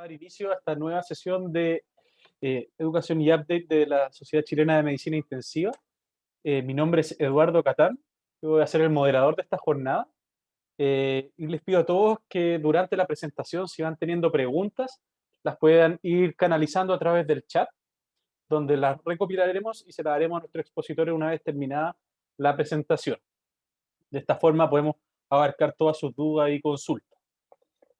dar inicio a esta nueva sesión de educación y update de la Sociedad Chilena de Medicina Intensiva. Mi nombre es Eduardo Catán, yo voy a ser el moderador de esta jornada y les pido a todos que durante la presentación, si van teniendo preguntas, las puedan ir canalizando a través del chat, donde las recopilaremos y se las daremos a nuestros expositores una vez terminada la presentación. De esta forma podemos abarcar todas sus dudas y consultas.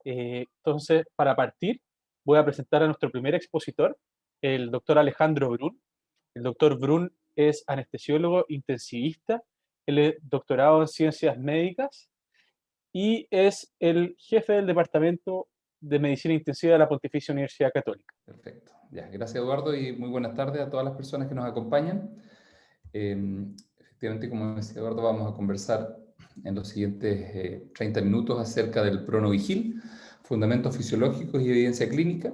Entonces, para partir, voy a presentar a nuestro primer expositor, el doctor Alejandro Brun. El doctor Brun es anestesiólogo intensivista, él es doctorado en ciencias médicas y es el jefe del Departamento de Medicina Intensiva de la Pontificia Universidad Católica. Perfecto. Ya, gracias Eduardo y muy buenas tardes a todas las personas que nos acompañan. Efectivamente, como decía Eduardo, vamos a conversar en los siguientes 30 minutos acerca del pronovigil, fundamentos fisiológicos y evidencia clínica.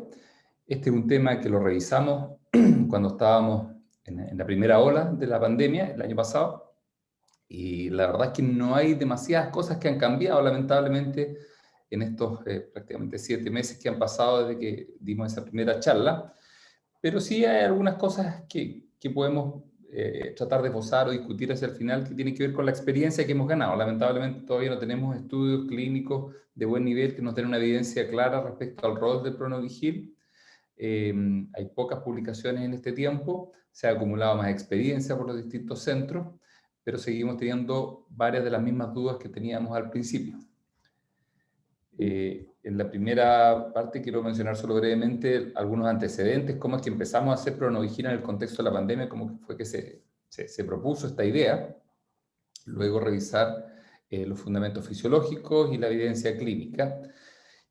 Este es un tema que lo revisamos cuando estábamos en la primera ola de la pandemia el año pasado y la verdad es que no hay demasiadas cosas que han cambiado lamentablemente en estos prácticamente 7 meses que han pasado desde que dimos esa primera charla, pero sí hay algunas cosas que podemos tratar de posar o discutir hacia el final que tienen que ver con la experiencia que hemos ganado. Lamentablemente todavía no tenemos estudios clínicos de buen nivel que nos den una evidencia clara respecto al rol del pronovigil. Hay pocas publicaciones en este tiempo, se ha acumulado más experiencia por los distintos centros, pero seguimos teniendo varias de las mismas dudas que teníamos al principio. En la primera parte quiero mencionar solo brevemente algunos antecedentes, cómo es que empezamos a hacer pronovigila en el contexto de la pandemia, cómo fue que se propuso esta idea, luego revisar los fundamentos fisiológicos y la evidencia clínica.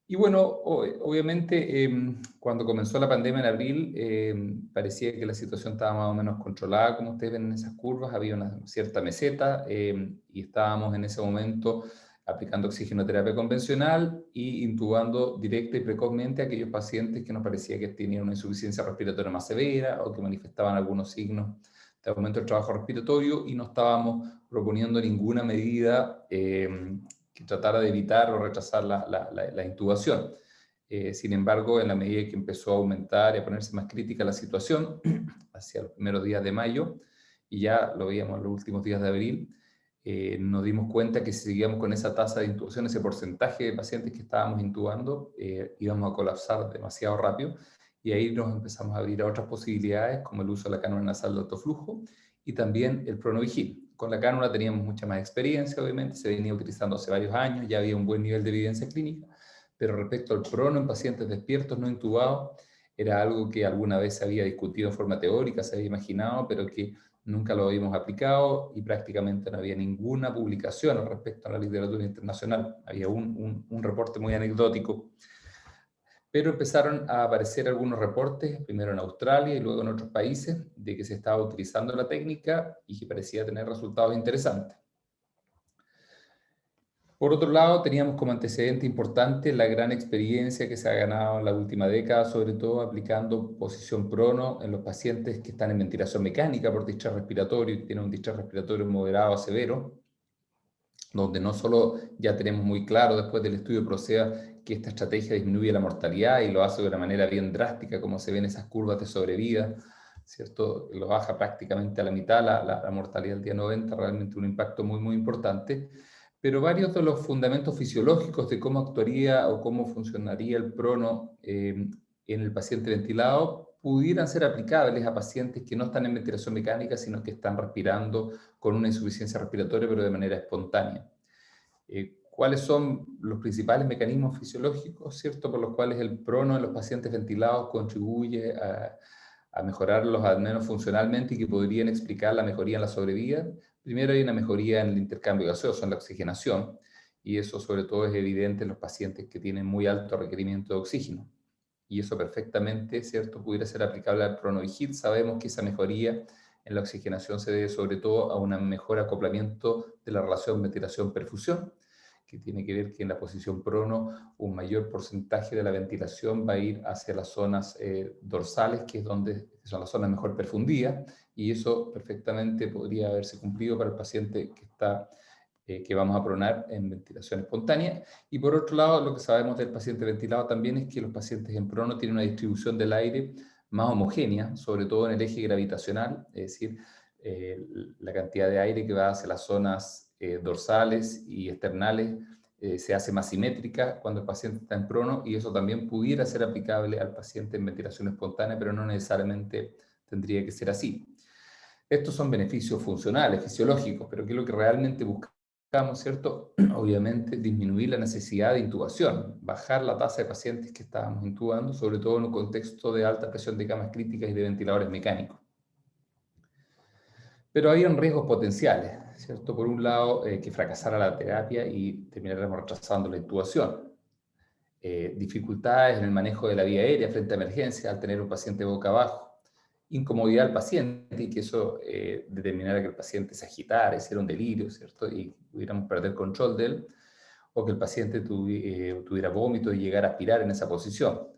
Y bueno, obviamente cuando comenzó la pandemia en abril, parecía que la situación estaba más o menos controlada, como ustedes ven en esas curvas, había una cierta meseta y estábamos en ese momento aplicando oxigenoterapia convencional y intubando directa y precozmente a aquellos pacientes que nos parecía que tenían una insuficiencia respiratoria más severa o que manifestaban algunos signos de aumento del trabajo respiratorio y no estábamos proponiendo ninguna medida que tratara de evitar o retrasar la intubación. Sin embargo, en la medida que empezó a aumentar y a ponerse más crítica la situación, hacia los primeros días de mayo, y ya lo veíamos en los últimos días de abril, nos dimos cuenta que si seguíamos con esa tasa de intubación, ese porcentaje de pacientes que estábamos intubando, íbamos a colapsar demasiado rápido, y ahí nos empezamos a abrir a otras posibilidades, como el uso de la cánula nasal de alto flujo, y también el pronovigil. Con la cánula teníamos mucha más experiencia, obviamente, se venía utilizando hace varios años, ya había un buen nivel de evidencia clínica, pero respecto al prono en pacientes despiertos no intubados, era algo que alguna vez se había discutido en forma teórica, se había imaginado, pero que nunca lo habíamos aplicado y prácticamente no había ninguna publicación al respecto a la literatura internacional. Había un reporte muy anecdótico. Pero empezaron a aparecer algunos reportes, primero en Australia y luego en otros países, de que se estaba utilizando la técnica y que parecía tener resultados interesantes. Por otro lado, teníamos como antecedente importante la gran experiencia que se ha ganado en la última década, sobre todo aplicando posición prono en los pacientes que están en ventilación mecánica por distrés respiratorio y tienen un distrés respiratorio moderado a severo, donde no solo ya tenemos muy claro después del estudio PROCEA que esta estrategia disminuye la mortalidad y lo hace de una manera bien drástica, como se ven esas curvas de sobrevida, ¿cierto? Lo baja prácticamente a la mitad la mortalidad del día 90, realmente un impacto muy, muy importante. Pero varios de los fundamentos fisiológicos de cómo actuaría o cómo funcionaría el prono en el paciente ventilado pudieran ser aplicables a pacientes que no están en ventilación mecánica, sino que están respirando con una insuficiencia respiratoria, pero de manera espontánea. ¿Cuáles son los principales mecanismos fisiológicos, cierto, por los cuales el prono en los pacientes ventilados contribuye a mejorarlos al menos funcionalmente y que podrían explicar la mejoría en la sobrevida? Primero hay una mejoría en el intercambio gaseoso, en la oxigenación, y eso sobre todo es evidente en los pacientes que tienen muy alto requerimiento de oxígeno. Y eso perfectamente, ¿cierto?, pudiera ser aplicable al pronovigil. Sabemos que esa mejoría en la oxigenación se debe sobre todo a un mejor acoplamiento de la relación ventilación-perfusión, que tiene que ver que en la posición prono un mayor porcentaje de la ventilación va a ir hacia las zonas dorsales, que son las zonas mejor perfundidas, y eso perfectamente podría haberse cumplido para el paciente que está que vamos a pronar en ventilación espontánea. Y por otro lado, lo que sabemos del paciente ventilado también es que los pacientes en prono tienen una distribución del aire más homogénea, sobre todo en el eje gravitacional, es decir, la cantidad de aire que va hacia las zonas dorsales y externales se hace más simétrica cuando el paciente está en prono, y eso también pudiera ser aplicable al paciente en ventilación espontánea, pero no necesariamente tendría que ser así. Estos son beneficios funcionales, fisiológicos, pero ¿qué es lo que realmente buscamos, cierto? Obviamente disminuir la necesidad de intubación, bajar la tasa de pacientes que estábamos intubando, sobre todo en un contexto de alta presión de camas críticas y de ventiladores mecánicos. Pero habían riesgos potenciales, ¿cierto? Por un lado, que fracasara la terapia y termináramos retrasando la intubación. Dificultades en el manejo de la vía aérea frente a emergencia al tener un paciente boca abajo. Incomodidad al paciente y que eso determinara que el paciente se agitara, hiciera un delirio, ¿cierto? Y pudiéramos perder control de él, o que el paciente tuviera vómito y llegara a aspirar en esa posición.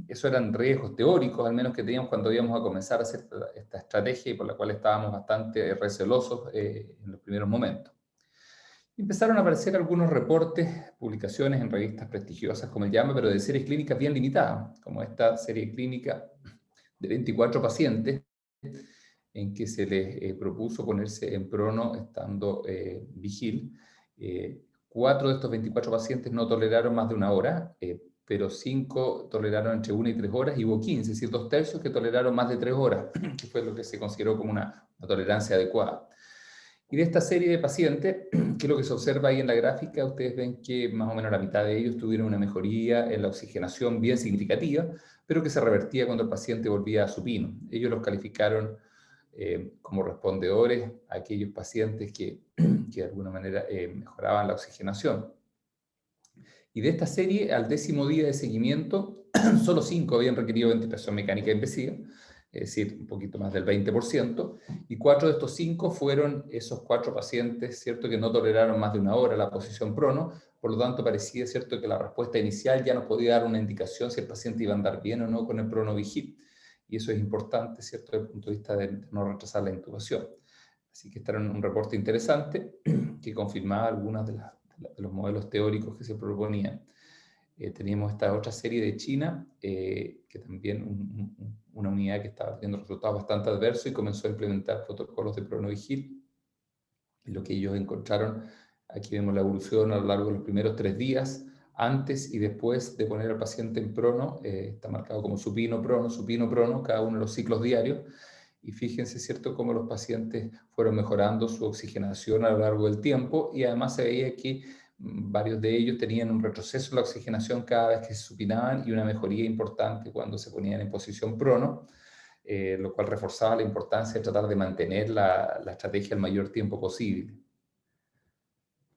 Eso eran riesgos teóricos, al menos que teníamos cuando íbamos a comenzar a hacer esta estrategia y por la cual estábamos bastante recelosos en los primeros momentos. Empezaron a aparecer algunos reportes, publicaciones en revistas prestigiosas como el JAMA, pero de series clínicas bien limitadas, como esta serie clínica de 24 pacientes en que se les propuso ponerse en prono estando vigil. 4 de estos 24 pacientes no toleraron más de una hora, pero 5 toleraron entre 1 y 3 horas, y hubo 15, es decir, 2/3 que toleraron más de 3 horas, que fue lo que se consideró como una tolerancia adecuada. Y de esta serie de pacientes, que es lo que se observa ahí en la gráfica, ustedes ven que más o menos la mitad de ellos tuvieron una mejoría en la oxigenación bien significativa, pero que se revertía cuando el paciente volvía a supino. Ellos los calificaron como respondedores a aquellos pacientes que de alguna manera mejoraban la oxigenación. Y de esta serie, al 10º día de seguimiento, solo 5 habían requerido ventilación mecánica invasiva, es decir, un poquito más del 20%, y 4 de estos 5 fueron esos 4 pacientes, ¿cierto?, que no toleraron más de una hora la posición prono. Por lo tanto, parecía, ¿cierto?, que la respuesta inicial ya nos podía dar una indicación si el paciente iba a andar bien o no con el prono vigil, y eso es importante, ¿cierto?, desde el punto de vista de no retrasar la intubación. Así que este era un reporte interesante que confirmaba algunas de los modelos teóricos que se proponían. Teníamos esta otra serie de China, que también una unidad que estaba teniendo resultados bastante adversos y comenzó a implementar protocolos de pronovigil. Y lo que ellos encontraron, aquí vemos la evolución a lo largo de los primeros 3 días, antes y después de poner al paciente en prono, está marcado como supino, prono, cada uno de los ciclos diarios. Y fíjense, ¿cierto?, cómo los pacientes fueron mejorando su oxigenación a lo largo del tiempo, y además se veía que varios de ellos tenían un retroceso en la oxigenación cada vez que se supinaban y una mejoría importante cuando se ponían en posición prono, lo cual reforzaba la importancia de tratar de mantener la estrategia el mayor tiempo posible.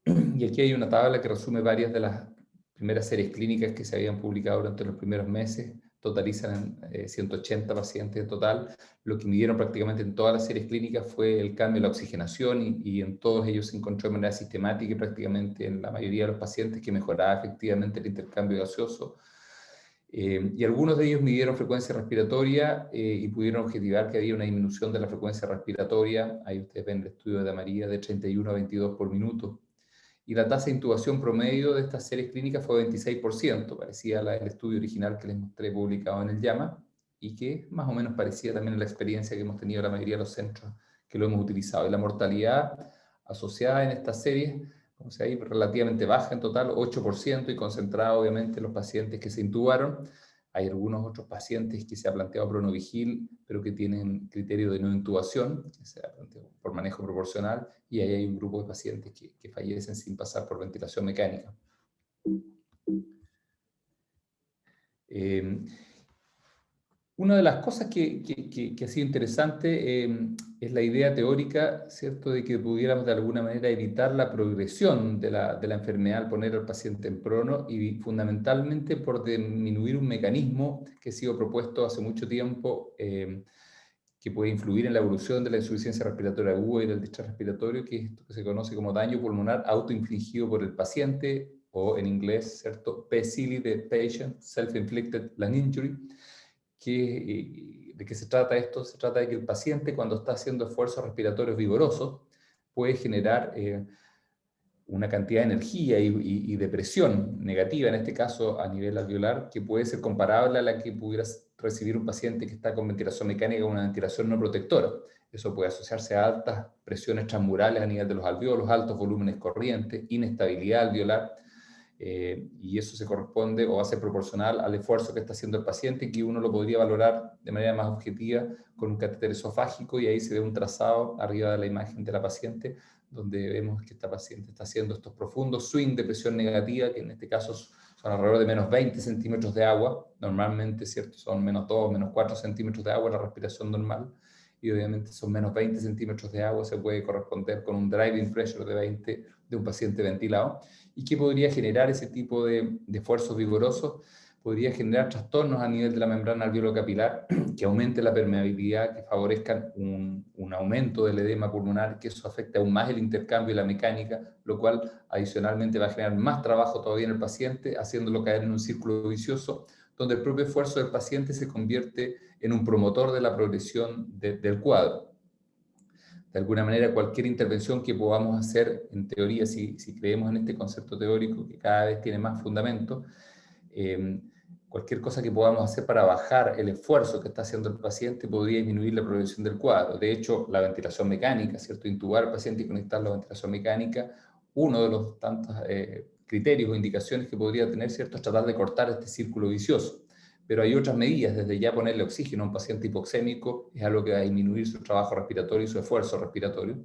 Y aquí hay una tabla que resume varias de las primeras series clínicas que se habían publicado durante los primeros meses. Totalizan 180 pacientes en total. Lo que midieron prácticamente en todas las series clínicas fue el cambio en la oxigenación, y en todos ellos se encontró de manera sistemática y prácticamente en la mayoría de los pacientes que mejoraba efectivamente el intercambio gaseoso. Y algunos de ellos midieron frecuencia respiratoria y pudieron objetivar que había una disminución de la frecuencia respiratoria. Ahí ustedes ven el estudio de María, de 31 a 22 por minuto. Y la tasa de intubación promedio de estas series clínicas fue 26%, parecía el estudio original que les mostré publicado en el JAMA, y que más o menos parecía también en la experiencia que hemos tenido la mayoría de los centros que lo hemos utilizado. Y la mortalidad asociada en estas series, como se ve, relativamente baja en total, 8%, y concentrada obviamente en los pacientes que se intubaron. Hay algunos otros pacientes que se ha planteado pronovigil, pero que tienen criterio de no intubación, que se ha planteado por manejo proporcional, y ahí hay un grupo de pacientes que fallecen sin pasar por ventilación mecánica. Una de las cosas que ha sido interesante es la idea teórica, ¿cierto?, de que pudiéramos de alguna manera evitar la progresión de la enfermedad al poner al paciente en prono, y fundamentalmente por disminuir un mecanismo que ha sido propuesto hace mucho tiempo, que puede influir en la evolución de la insuficiencia respiratoria aguda y del distrés respiratorio, que es esto que se conoce como daño pulmonar autoinfligido por el paciente, o en inglés, ¿cierto?, PSILI, de Patient Self-Inflicted Lung Injury. ¿De qué se trata esto? Se trata de que el paciente, cuando está haciendo esfuerzos respiratorios vigorosos, puede generar una cantidad de energía y de presión negativa, en este caso a nivel alveolar, que puede ser comparable a la que pudiera recibir un paciente que está con ventilación mecánica o una ventilación no protectora. Eso puede asociarse a altas presiones transmurales a nivel de los alvéolos, altos volúmenes corrientes, inestabilidad alveolar, y eso se corresponde o va a ser proporcional al esfuerzo que está haciendo el paciente, que uno lo podría valorar de manera más objetiva con un catéter esofágico, y ahí se ve un trazado arriba de la imagen de la paciente, donde vemos que esta paciente está haciendo estos profundos swing de presión negativa, que en este caso son alrededor de menos 20 centímetros de agua, normalmente, ¿cierto? Son menos 2, menos 4 centímetros de agua la respiración normal, y obviamente son menos 20 centímetros de agua, se puede corresponder con un driving pressure de 20 de un paciente ventilado. ¿Y qué podría generar ese tipo de esfuerzos vigorosos? Podría generar trastornos a nivel de la membrana alveolo-capilar, que aumente la permeabilidad, que favorezcan un aumento del edema pulmonar, que eso afecte aún más el intercambio y la mecánica, lo cual adicionalmente va a generar más trabajo todavía en el paciente, haciéndolo caer en un círculo vicioso, donde el propio esfuerzo del paciente se convierte en un promotor de la progresión del cuadro. De alguna manera, cualquier intervención que podamos hacer, en teoría, si creemos en este concepto teórico que cada vez tiene más fundamento, cualquier cosa que podamos hacer para bajar el esfuerzo que está haciendo el paciente podría disminuir la progresión del cuadro. De hecho, la ventilación mecánica, ¿cierto? Intubar al paciente y conectarlo a la ventilación mecánica, uno de los tantos criterios o indicaciones que podría tener, ¿cierto?, es tratar de cortar este círculo vicioso. Pero hay otras medidas, desde ya ponerle oxígeno a un paciente hipoxémico es algo que va a disminuir su trabajo respiratorio y su esfuerzo respiratorio,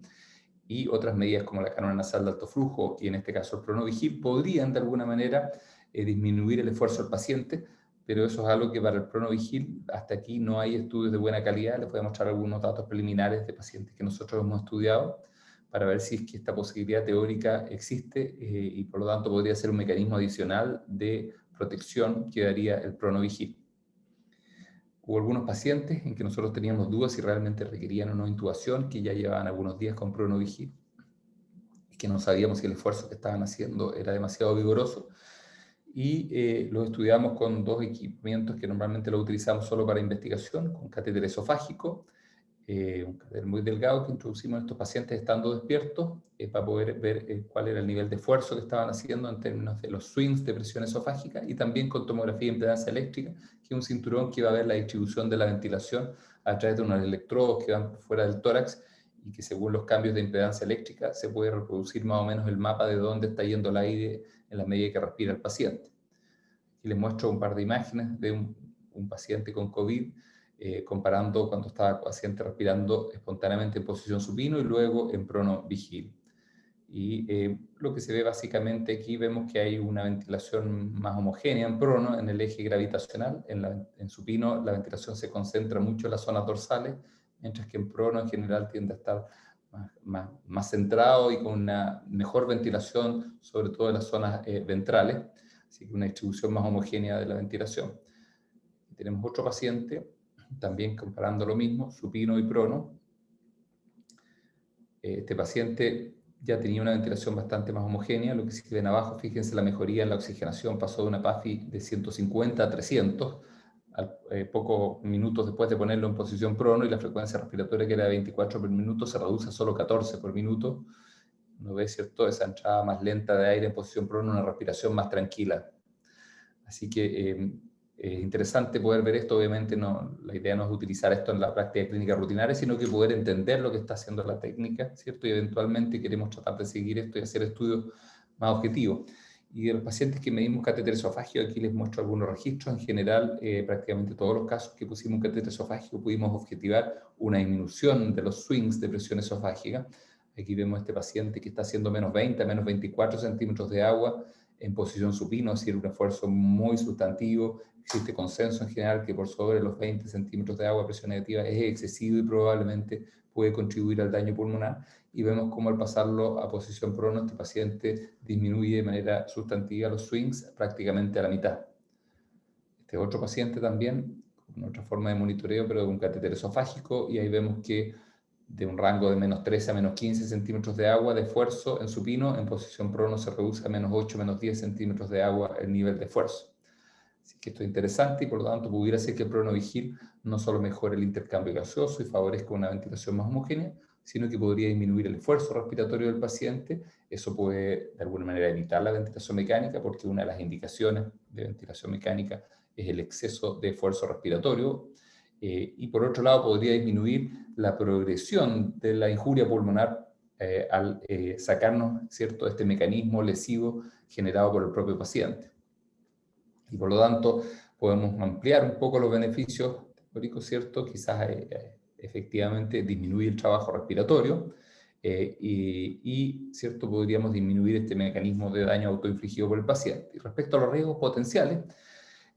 y otras medidas como la canula nasal de alto flujo y en este caso el Pronavigil podrían de alguna manera disminuir el esfuerzo del paciente, pero eso es algo que para el Pronavigil hasta aquí no hay estudios de buena calidad. Les voy a mostrar algunos datos preliminares de pacientes que nosotros hemos estudiado para ver si es que esta posibilidad teórica existe, y por lo tanto podría ser un mecanismo adicional de protección que daría el Pronavigil. Hubo algunos pacientes en que nosotros teníamos dudas si realmente requerían o no intubación, que ya llevaban algunos días con Pronavigil y que no sabíamos si el esfuerzo que estaban haciendo era demasiado vigoroso, y los estudiamos con dos equipamientos que normalmente los utilizamos solo para investigación, con catéter esofágico, un catéter muy delgado que introducimos en estos pacientes estando despiertos, para poder ver cuál era el nivel de esfuerzo que estaban haciendo en términos de los swings de presión esofágica, y también con tomografía de impedancia eléctrica, que es un cinturón que va a ver la distribución de la ventilación a través de unos electrodos que van fuera del tórax, y que según los cambios de impedancia eléctrica se puede reproducir más o menos el mapa de dónde está yendo el aire en la medida que respira el paciente. Y les muestro un par de imágenes de un paciente con COVID, comparando cuando estaba el paciente respirando espontáneamente en posición supino y luego en Pronavigil. Y lo que se ve básicamente aquí, vemos que hay una ventilación más homogénea en prono, en el eje gravitacional. En supino la ventilación se concentra mucho en las zonas dorsales, mientras que en prono en general tiende a estar más centrado y con una mejor ventilación, sobre todo en las zonas ventrales. Así que una distribución más homogénea de la ventilación. Tenemos otro paciente, también comparando lo mismo, supino y prono. Este paciente ya tenía una ventilación bastante más homogénea. Lo que se ven abajo, fíjense la mejoría en la oxigenación, pasó de una PAFI de 150 a 300, pocos minutos después de ponerlo en posición prono, y la frecuencia respiratoria, que era de 24 por minuto, se reduce a solo 14 por minuto. Uno ve, ¿cierto?, esa entrada más lenta de aire en posición prono, una respiración más tranquila. Así que es interesante poder ver esto. Obviamente la idea no es utilizar esto en la práctica clínica rutinaria, sino que poder entender lo que está haciendo la técnica, ¿cierto? Y eventualmente queremos tratar de seguir esto y hacer estudios más objetivos. Y de los pacientes que medimos catéter esofágico, aquí les muestro algunos registros. En general, prácticamente todos los casos que pusimos un catéter esofágico pudimos objetivar una disminución de los swings de presión esofágica. Aquí vemos a este paciente que está haciendo menos 20 a menos 24 centímetros de agua en posición supino, es decir, un esfuerzo muy sustantivo. Existe consenso en general que por sobre los 20 centímetros de agua a presión negativa es excesivo y probablemente puede contribuir al daño pulmonar. Y vemos cómo al pasarlo a posición prono, este paciente disminuye de manera sustantiva los swings prácticamente a la mitad. Este otro paciente también, con otra forma de monitoreo, pero con catéter esofágico, y ahí vemos que de un rango de menos 13 a menos 15 centímetros de agua de esfuerzo en supino, en posición prono se reduce a menos 8, menos 10 centímetros de agua el nivel de esfuerzo. Así que esto es interesante, y por lo tanto pudiera ser que el Pronavigil no solo mejore el intercambio gaseoso y favorezca una ventilación más homogénea, sino que podría disminuir el esfuerzo respiratorio del paciente. Eso puede, de alguna manera, evitar la ventilación mecánica, porque una de las indicaciones de ventilación mecánica es el exceso de esfuerzo respiratorio. Y por otro lado, podría disminuir la progresión de la injuria pulmonar al sacarnos, ¿cierto?, este mecanismo lesivo generado por el propio paciente. Y por lo tanto, podemos ampliar un poco los beneficios teóricos, ¿cierto? Quizás efectivamente disminuir el trabajo respiratorio ¿cierto? Podríamos disminuir este mecanismo de daño autoinfligido por el paciente. Y respecto a los riesgos potenciales,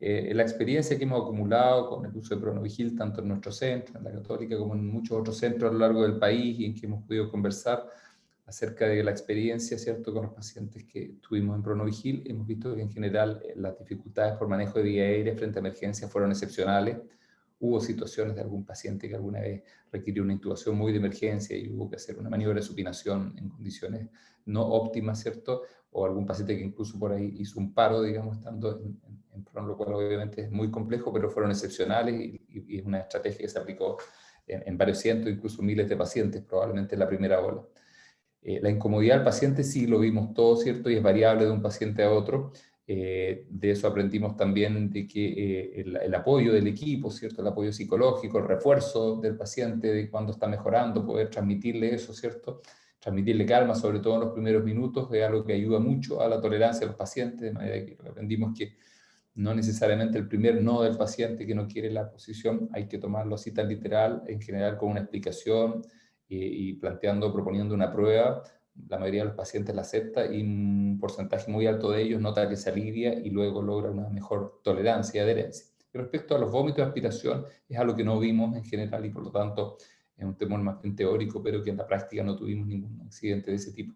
la experiencia que hemos acumulado con el uso de Pronovigil, tanto en nuestro centro, en la Católica, como en muchos otros centros a lo largo del país, y en que hemos podido conversar acerca de la experiencia, ¿cierto?, con los pacientes que tuvimos en Pronovigil, hemos visto que en general las dificultades por manejo de vía aérea frente a emergencias fueron excepcionales. Hubo situaciones de algún paciente que alguna vez requirió una intubación muy de emergencia y hubo que hacer una maniobra de supinación en condiciones no óptimas, ¿cierto? O algún paciente que incluso por ahí hizo un paro, digamos, estando en PRON, lo cual obviamente es muy complejo, pero fueron excepcionales y es una estrategia que se aplicó en varios cientos, incluso miles de pacientes, probablemente en la primera ola. La incomodidad del paciente sí lo vimos todo, ¿cierto? Y es variable de un paciente a otro. De eso aprendimos también de que el apoyo del equipo, ¿cierto? El apoyo psicológico, el refuerzo del paciente de cuando está mejorando, poder transmitirle eso, ¿cierto? Transmitirle calma, sobre todo en los primeros minutos, es algo que ayuda mucho a la tolerancia de los pacientes, de manera que aprendimos que no necesariamente el primer no del paciente que no quiere la posición hay que tomarlo así tan literal, en general con una explicación y proponiendo una prueba. La mayoría de los pacientes la acepta y un porcentaje muy alto de ellos nota que se alivia y luego logra una mejor tolerancia y adherencia. Y respecto a los vómitos de aspiración, es algo que no vimos en general y por lo tanto es un temor más bien teórico, pero que en la práctica no tuvimos ningún accidente de ese tipo.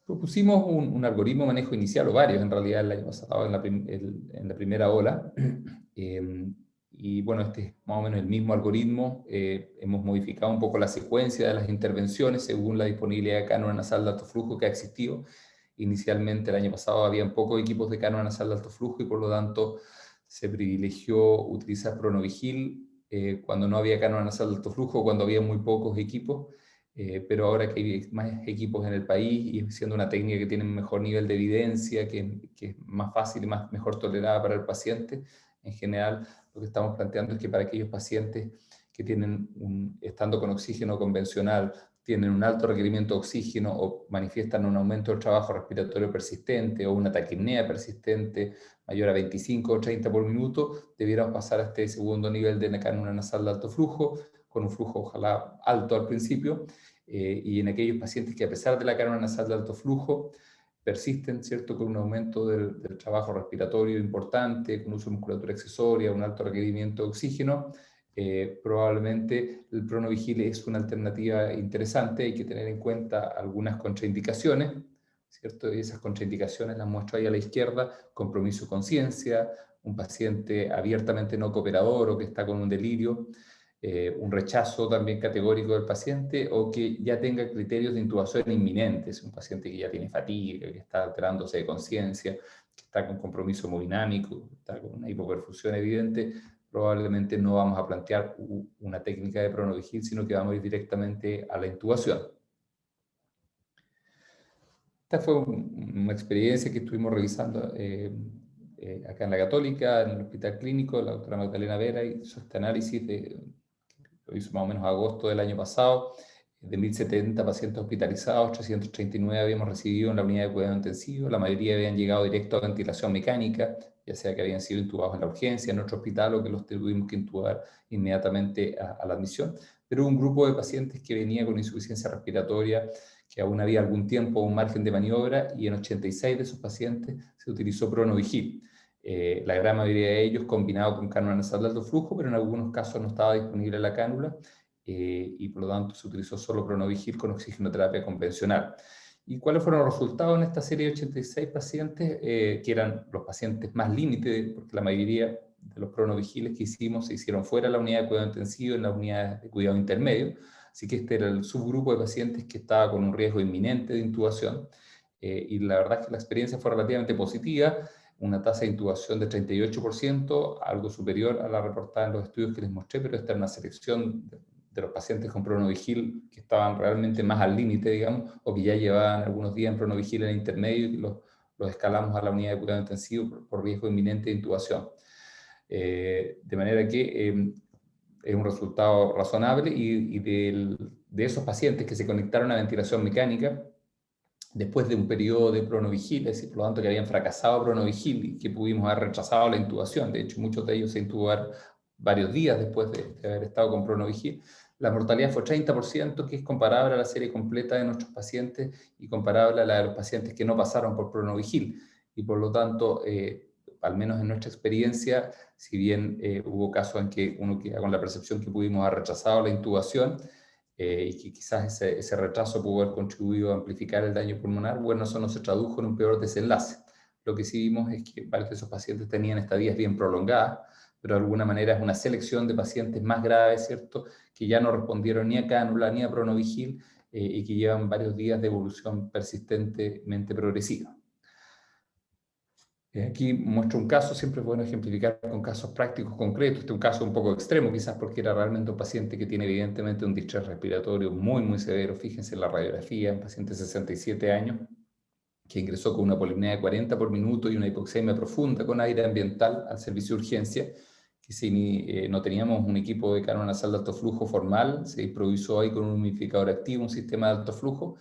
Propusimos un algoritmo de manejo inicial, o varios en realidad, el año pasado en la primera ola. Y bueno, este es más o menos el mismo algoritmo. Hemos modificado un poco la secuencia de las intervenciones según la disponibilidad de cánula nasal de alto flujo que ha existido. Inicialmente, el año pasado, habían pocos equipos de cánula nasal de alto flujo y por lo tanto se privilegió utilizar Pronovigil cuando no había cánula nasal de alto flujo, cuando había muy pocos equipos. Pero ahora que hay más equipos en el país y siendo una técnica que tiene un mejor nivel de evidencia, que es más fácil y mejor tolerada para el paciente, en general lo que estamos planteando es que para aquellos pacientes que estando con oxígeno convencional, tienen un alto requerimiento de oxígeno o manifiestan un aumento del trabajo respiratorio persistente o una taquipnea persistente mayor a 25 o 30 por minuto, debiéramos pasar a este segundo nivel de cánula nasal de alto flujo, con un flujo ojalá alto al principio, y en aquellos pacientes que a pesar de la cánula nasal de alto flujo persisten, ¿cierto?, con un aumento del trabajo respiratorio importante, con uso de musculatura accesoria, un alto requerimiento de oxígeno, probablemente el Pronovigil es una alternativa interesante. Hay que tener en cuenta algunas contraindicaciones, ¿cierto? Y esas contraindicaciones las muestro ahí a la izquierda: compromiso con conciencia, un paciente abiertamente no cooperador o que está con un delirio, un rechazo también categórico del paciente o que ya tenga criterios de intubación inminentes, un paciente que ya tiene fatiga, que está alterándose de conciencia, que está con compromiso hemodinámico, está con una hipoperfusión evidente, probablemente no vamos a plantear una técnica de Pronovigil, sino que vamos a ir directamente a la intubación. Esta fue una experiencia que estuvimos revisando acá en la Católica, en el Hospital Clínico. La doctora Magdalena Vera hizo este análisis, lo hizo más o menos agosto del año pasado, de 1.070 pacientes hospitalizados, 339 habíamos recibido en la unidad de cuidado intensivo, la mayoría habían llegado directo a ventilación mecánica, ya sea que habían sido intubados en la urgencia, en otro hospital, o que los tuvimos que intubar inmediatamente a la admisión. Pero hubo un grupo de pacientes que venía con insuficiencia respiratoria, que aún había algún tiempo un margen de maniobra, y en 86 de esos pacientes se utilizó Pronovigil. La gran mayoría de ellos combinado con cánula nasal de alto flujo, pero en algunos casos no estaba disponible la cánula y por lo tanto se utilizó solo Pronovigil con oxigenoterapia convencional. ¿Y cuáles fueron los resultados en esta serie de 86 pacientes? Que eran los pacientes más límite, porque la mayoría de los Pronovigiles que hicimos se hicieron fuera de la unidad de cuidado intensivo, en la unidad de cuidado intermedio. Así que este era el subgrupo de pacientes que estaba con un riesgo inminente de intubación. Y la verdad es que la experiencia fue relativamente positiva, una tasa de intubación de 38%, algo superior a la reportada en los estudios que les mostré, pero esta es una selección de los pacientes con Pronovigil que estaban realmente más al límite, digamos, o que ya llevaban algunos días en Pronovigil en el intermedio y los escalamos a la unidad de cuidado intensivo por riesgo inminente de intubación. De manera que es un resultado razonable y de esos pacientes que se conectaron a ventilación mecánica, después de un periodo de Pronovigil, es decir, por lo tanto que habían fracasado Pronovigil y que pudimos haber rechazado la intubación, de hecho muchos de ellos se intubaron varios días después de haber estado con Pronovigil, la mortalidad fue 30%, que es comparable a la serie completa de nuestros pacientes y comparable a la de los pacientes que no pasaron por Pronovigil. Y por lo tanto, al menos en nuestra experiencia, si bien hubo casos en que uno queda con la percepción que pudimos haber rechazado la intubación, y que quizás ese retraso pudo haber contribuido a amplificar el daño pulmonar, bueno, eso no se tradujo en un peor desenlace. Lo que sí vimos es que varios de esos pacientes tenían estadías bien prolongadas, pero de alguna manera es una selección de pacientes más graves, ¿cierto?, que ya no respondieron ni a cánula ni a Pronovigil y que llevan varios días de evolución persistentemente progresiva. Aquí muestro un caso, siempre es bueno ejemplificar con casos prácticos concretos. Este es un caso un poco extremo, quizás porque era realmente un paciente que tiene evidentemente un distrés respiratorio muy, muy severo. Fíjense en la radiografía, un paciente de 67 años que ingresó con una polimnia de 40 por minuto y una hipoxemia profunda con aire ambiental al servicio de urgencia, que si no teníamos un equipo de cánulas nasal de alto flujo formal, se improvisó ahí con un humidificador activo, un sistema de alto flujo,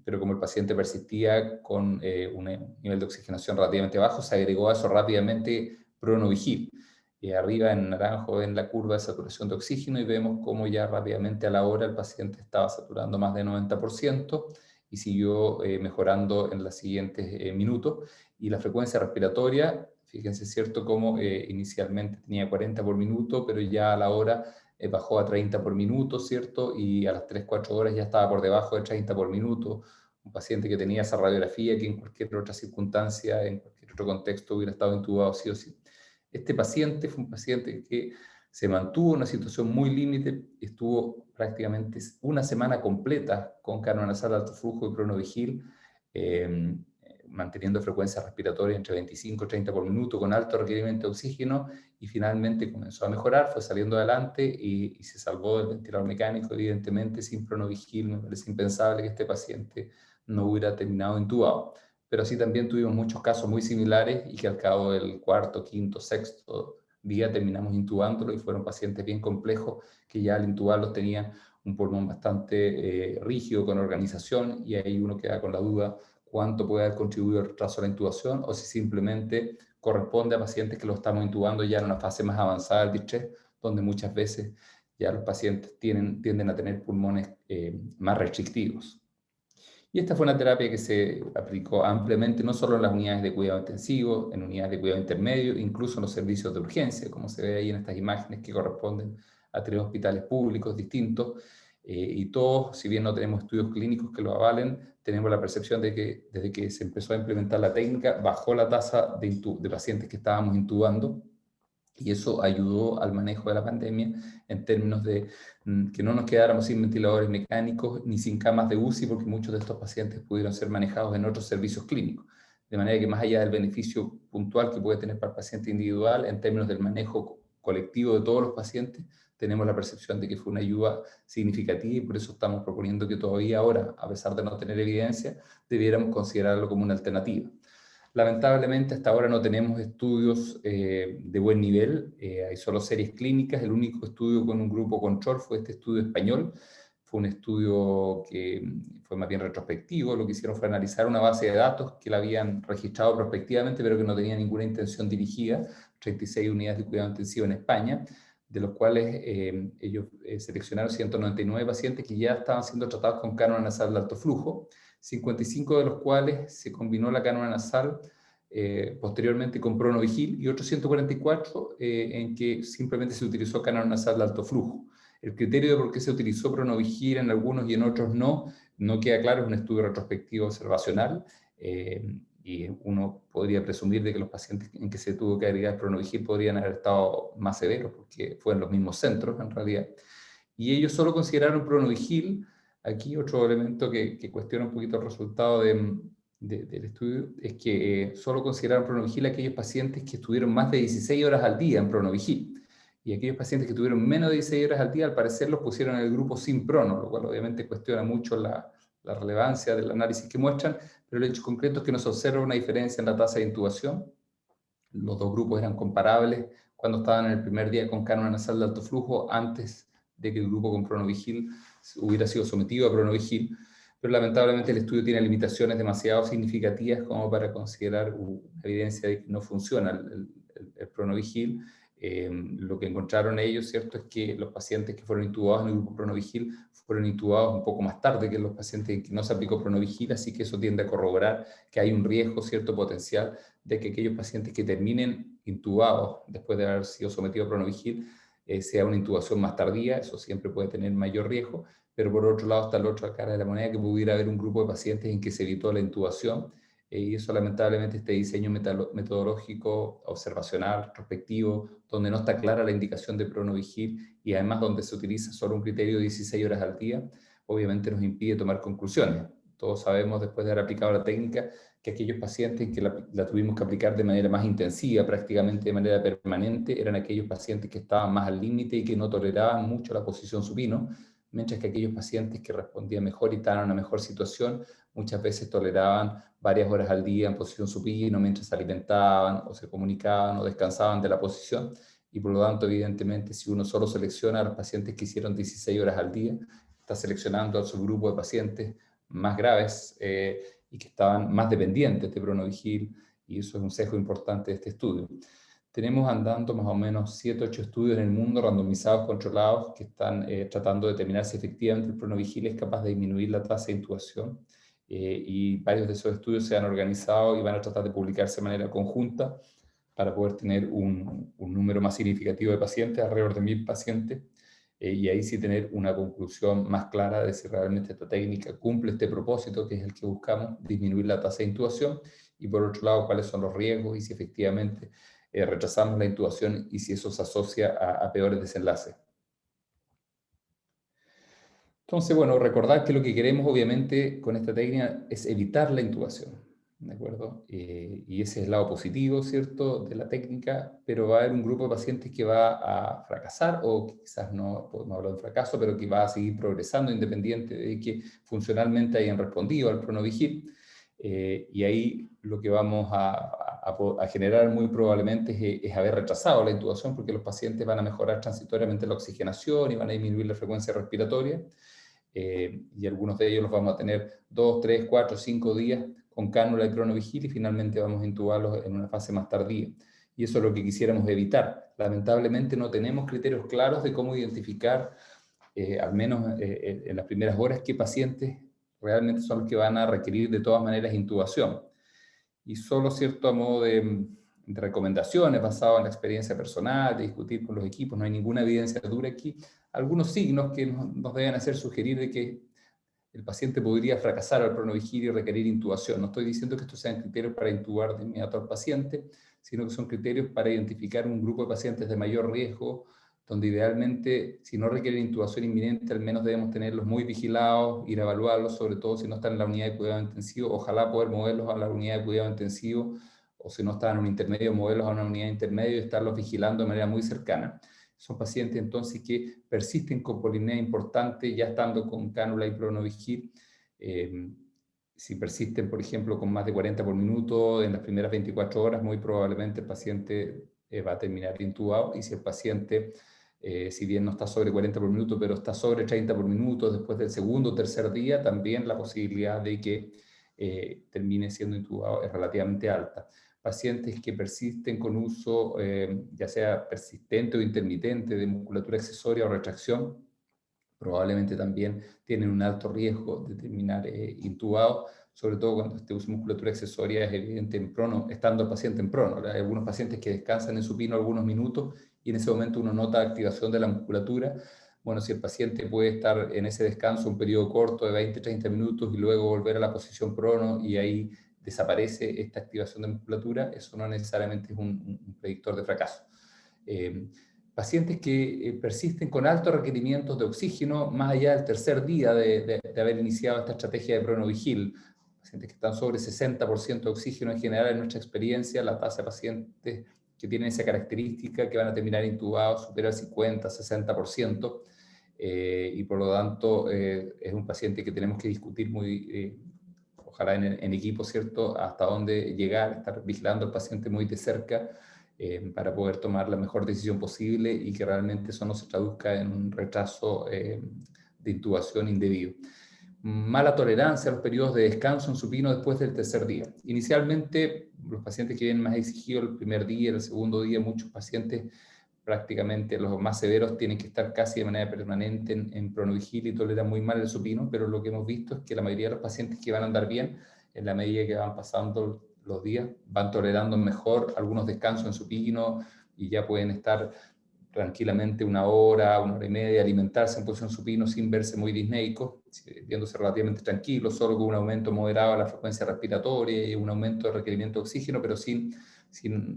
pero como el paciente persistía con un nivel de oxigenación relativamente bajo, se agregó a eso rápidamente Pronovigil. Arriba en naranjo ven la curva de saturación de oxígeno y vemos cómo ya rápidamente a la hora el paciente estaba saturando más de 90% y siguió mejorando en los siguientes minutos. Y la frecuencia respiratoria, fíjense, cierto, como inicialmente tenía 40 por minuto, pero ya a la hora bajó a 30 por minuto, ¿cierto? Y a las 3-4 horas ya estaba por debajo de 30 por minuto. Un paciente que tenía esa radiografía que en cualquier otra circunstancia, en cualquier otro contexto hubiera estado intubado sí o sí. Este paciente fue un paciente que se mantuvo en una situación muy límite, estuvo prácticamente una semana completa con cánulas nasal de alto flujo y Pronovigil, manteniendo frecuencia respiratoria entre 25 y 30 por minuto, con alto requerimiento de oxígeno, y finalmente comenzó a mejorar, fue saliendo adelante y se salvó del ventilador mecánico. Evidentemente, sin Pronovigil me parece impensable que este paciente no hubiera terminado intubado. Pero sí también tuvimos muchos casos muy similares y que al cabo del cuarto, quinto, sexto día terminamos intubándolo y fueron pacientes bien complejos que ya al intubarlos tenían un pulmón bastante rígido, con organización, y ahí uno queda con la duda cuánto puede haber contribuido el retraso a la intubación o si simplemente corresponde a pacientes que lo estamos intubando ya en una fase más avanzada del distrés, donde muchas veces ya los pacientes tienden a tener pulmones más restrictivos. Y esta fue una terapia que se aplicó ampliamente, no solo en las unidades de cuidado intensivo, en unidades de cuidado intermedio, incluso en los servicios de urgencia, como se ve ahí en estas imágenes que corresponden a 3 hospitales públicos distintos. Y todos, si bien no tenemos estudios clínicos que lo avalen, tenemos la percepción de que desde que se empezó a implementar la técnica, bajó la tasa de pacientes que estábamos intubando, y eso ayudó al manejo de la pandemia en términos de que no nos quedáramos sin ventiladores mecánicos ni sin camas de UCI, porque muchos de estos pacientes pudieron ser manejados en otros servicios clínicos. De manera que más allá del beneficio puntual que puede tener para el paciente individual, en términos del manejo colectivo de todos los pacientes, tenemos la percepción de que fue una ayuda significativa, y por eso estamos proponiendo que todavía ahora, a pesar de no tener evidencia, debiéramos considerarlo como una alternativa. Lamentablemente hasta ahora no tenemos estudios de buen nivel, hay solo series clínicas. El único estudio con un grupo control fue este estudio español. Fue un estudio que fue más bien retrospectivo. Lo que hicieron fue analizar una base de datos que la habían registrado prospectivamente, pero que no tenía ninguna intención dirigida, 36 unidades de cuidado intensivo en España, de los cuales ellos seleccionaron 199 pacientes que ya estaban siendo tratados con cánula nasal de alto flujo, 55 de los cuales se combinó la cánula nasal posteriormente con Pronovigil, y otros 144 en que simplemente se utilizó cánula nasal de alto flujo. El criterio de por qué se utilizó Pronovigil en algunos y en otros no queda claro, es un estudio retrospectivo observacional, y uno podría presumir de que los pacientes en que se tuvo que agregar Pronovigil podrían haber estado más severos, porque fue en los mismos centros en realidad. Y ellos solo consideraron Pronovigil. Aquí otro elemento que cuestiona un poquito el resultado del estudio es que solo consideraron Pronovigil a aquellos pacientes que estuvieron más de 16 horas al día en Pronovigil. y aquellos pacientes que tuvieron menos de 16 horas al día, al parecer los pusieron en el grupo sin prono, lo cual obviamente cuestiona mucho la relevancia del análisis que muestran, pero el hecho concreto es que no se observa una diferencia en la tasa de intubación. Los dos grupos eran comparables cuando estaban en el primer día con cánula nasal de alto flujo, antes de que el grupo con Pronovigil hubiera sido sometido a Pronovigil, pero lamentablemente el estudio tiene limitaciones demasiado significativas como para considerar una evidencia de que no funciona el Pronovigil. Lo que encontraron ellos, ¿cierto?, es que los pacientes que fueron intubados en el grupo Pronovigil fueron intubados un poco más tarde que los pacientes en que no se aplicó Pronovigil, así que eso tiende a corroborar que hay un riesgo, cierto, potencial de que aquellos pacientes que terminen intubados después de haber sido sometidos a Pronovigil sea una intubación más tardía. Eso siempre puede tener mayor riesgo, pero por otro lado está la otra cara de la moneda, que pudiera haber un grupo de pacientes en que se evitó la intubación, y eso lamentablemente este diseño metodológico, observacional, retrospectivo, donde no está clara la indicación de Pronovigil y además donde se utiliza solo un criterio de 16 horas al día, obviamente nos impide tomar conclusiones. Todos sabemos, después de haber aplicado la técnica, que aquellos pacientes que la tuvimos que aplicar de manera más intensiva, prácticamente de manera permanente, eran aquellos pacientes que estaban más al límite y que no toleraban mucho la posición supino, mientras que aquellos pacientes que respondían mejor y estaban en una mejor situación, muchas veces toleraban varias horas al día en posición supino mientras se alimentaban o se comunicaban o descansaban de la posición, y por lo tanto, evidentemente, si uno solo selecciona a los pacientes que hicieron 16 horas al día, está seleccionando a su grupo de pacientes más graves y que estaban más dependientes de Pronovigil, y eso es un sesgo importante de este estudio. Tenemos andando más o menos 7 o 8 estudios en el mundo, randomizados, controlados, que están tratando de determinar si efectivamente el Pronovigil es capaz de disminuir la tasa de intubación, y varios de esos estudios se han organizado y van a tratar de publicarse de manera conjunta para poder tener un número más significativo de pacientes, alrededor de 1000 pacientes, y ahí sí tener una conclusión más clara de si realmente esta técnica cumple este propósito, que es el que buscamos, disminuir la tasa de intubación, y por otro lado, cuáles son los riesgos y si efectivamente rechazamos la intubación y si eso se asocia a peores desenlaces. Entonces, bueno, recordar que lo que queremos obviamente con esta técnica es evitar la intubación, ¿de acuerdo? Y ese es el lado positivo, ¿cierto?, de la técnica, pero va a haber un grupo de pacientes que va a fracasar, o quizás no podemos hablar de fracaso, pero que va a seguir progresando independiente de que funcionalmente hayan respondido al Pronovigil. Y ahí lo que vamos a generar muy probablemente es haber rechazado la intubación, porque los pacientes van a mejorar transitoriamente la oxigenación y van a disminuir la frecuencia respiratoria. Y algunos de ellos los vamos a tener 2, 3, 4, 5 días con cánula y Pronovigil, y finalmente vamos a intubarlos en una fase más tardía. Y eso es lo que quisiéramos evitar. Lamentablemente no tenemos criterios claros de cómo identificar, al menos en las primeras horas, qué pacientes realmente son los que van a requerir de todas maneras intubación. Y solo, cierto, a modo de recomendaciones basadas en la experiencia personal, de discutir con los equipos, no hay ninguna evidencia dura aquí, algunos signos que nos deben hacer sugerir de que el paciente podría fracasar al Pronovigil y requerir intubación. No estoy diciendo que estos sean criterios para intubar de inmediato al paciente, sino que son criterios para identificar un grupo de pacientes de mayor riesgo, donde idealmente, si no requieren intubación inminente, al menos debemos tenerlos muy vigilados, ir a evaluarlos, sobre todo si no están en la unidad de cuidado intensivo, ojalá poder moverlos a la unidad de cuidado intensivo, o si no están en un intermedio, moverlos a una unidad intermedia y estarlos vigilando de manera muy cercana. Son pacientes entonces que persisten con polinea importante, ya estando con cánula y Pronovigil. Si persisten, por ejemplo, con más de 40 por minuto en las primeras 24 horas, muy probablemente el paciente va a terminar intubado. Y si el paciente, si bien no está sobre 40 por minuto, pero está sobre 30 por minuto después del segundo o tercer día, también la posibilidad de que termine siendo intubado es relativamente alta. Pacientes que persisten con uso, ya sea persistente o intermitente, de musculatura accesoria o retracción, probablemente también tienen un alto riesgo de terminar intubado, sobre todo cuando este uso de musculatura accesoria es evidente en prono, estando el paciente en prono. Hay algunos pacientes que descansan en supino algunos minutos y en ese momento uno nota activación de la musculatura. Bueno, si el paciente puede estar en ese descanso un periodo corto de 20-30 minutos y luego volver a la posición prono y ahí desaparece esta activación de musculatura, eso no necesariamente es un predictor de fracaso. Pacientes que persisten con altos requerimientos de oxígeno más allá del tercer día de haber iniciado esta estrategia de Pronovigil, pacientes que están sobre 60% de oxígeno en general en nuestra experiencia, la tasa de pacientes que tienen esa característica, que van a terminar intubados, supera el 50-60%, y por lo tanto es un paciente que tenemos que discutir ojalá en equipo, ¿cierto?, hasta dónde llegar, estar vigilando al paciente muy de cerca, para poder tomar la mejor decisión posible y que realmente eso no se traduzca en un retraso de intubación indebido. Mala tolerancia a los periodos de descanso en supino después del tercer día. Inicialmente, los pacientes que vienen más exigidos el primer día, el segundo día, muchos pacientes, prácticamente los más severos, tienen que estar casi de manera permanente en pronovigilia y toleran muy mal el supino, pero lo que hemos visto es que la mayoría de los pacientes que van a andar bien, en la medida que van pasando los días, van tolerando mejor algunos descansos en supino y ya pueden estar tranquilamente una hora y media, alimentarse en posición supino sin verse muy disneicos, viéndose relativamente tranquilos, solo con un aumento moderado de la frecuencia respiratoria y un aumento de requerimiento de oxígeno, pero sin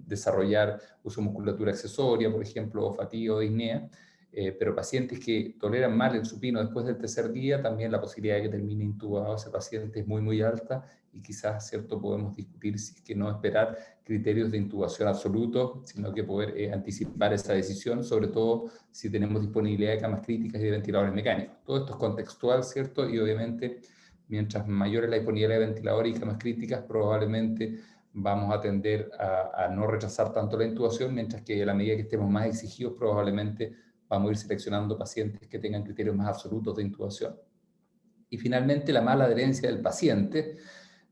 desarrollar uso de musculatura accesoria, por ejemplo, o fatiga o disnea. Pero pacientes que toleran mal el supino después del tercer día, también la posibilidad de que termine intubado ese paciente es muy, muy alta, y quizás, ¿cierto?, podemos discutir si es que no esperar criterios de intubación absolutos, sino que poder anticipar esa decisión, sobre todo si tenemos disponibilidad de camas críticas y de ventiladores mecánicos. Todo esto es contextual, ¿cierto? Y obviamente, mientras mayor es la disponibilidad de ventiladores y camas críticas, probablemente vamos a tender a no rechazar tanto la intubación, mientras que a la medida que estemos más exigidos, probablemente vamos a ir seleccionando pacientes que tengan criterios más absolutos de intubación. Y finalmente, la mala adherencia del paciente,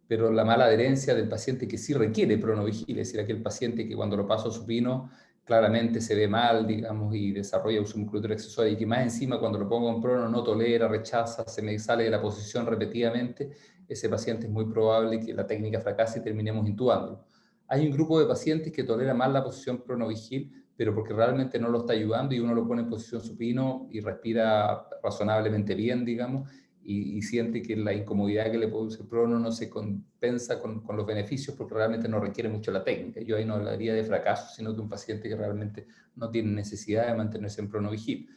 pero la mala adherencia del paciente que sí requiere pronovigilia, es decir, aquel paciente que cuando lo paso supino claramente se ve mal, digamos, y desarrolla uso musculatura accesoria, y que más encima cuando lo pongo en prono no tolera, rechaza, se me sale de la posición repetidamente, ese paciente es muy probable que la técnica fracase y terminemos intubándolo. Hay un grupo de pacientes que tolera mal la posición pronovigil, pero porque realmente no lo está ayudando, y uno lo pone en posición supino y respira razonablemente bien, digamos, y siente que la incomodidad que le produce el prono no se compensa con los beneficios, porque realmente no requiere mucho la técnica. Yo ahí no hablaría de fracaso, sino de un paciente que realmente no tiene necesidad de mantenerse en pronovigil.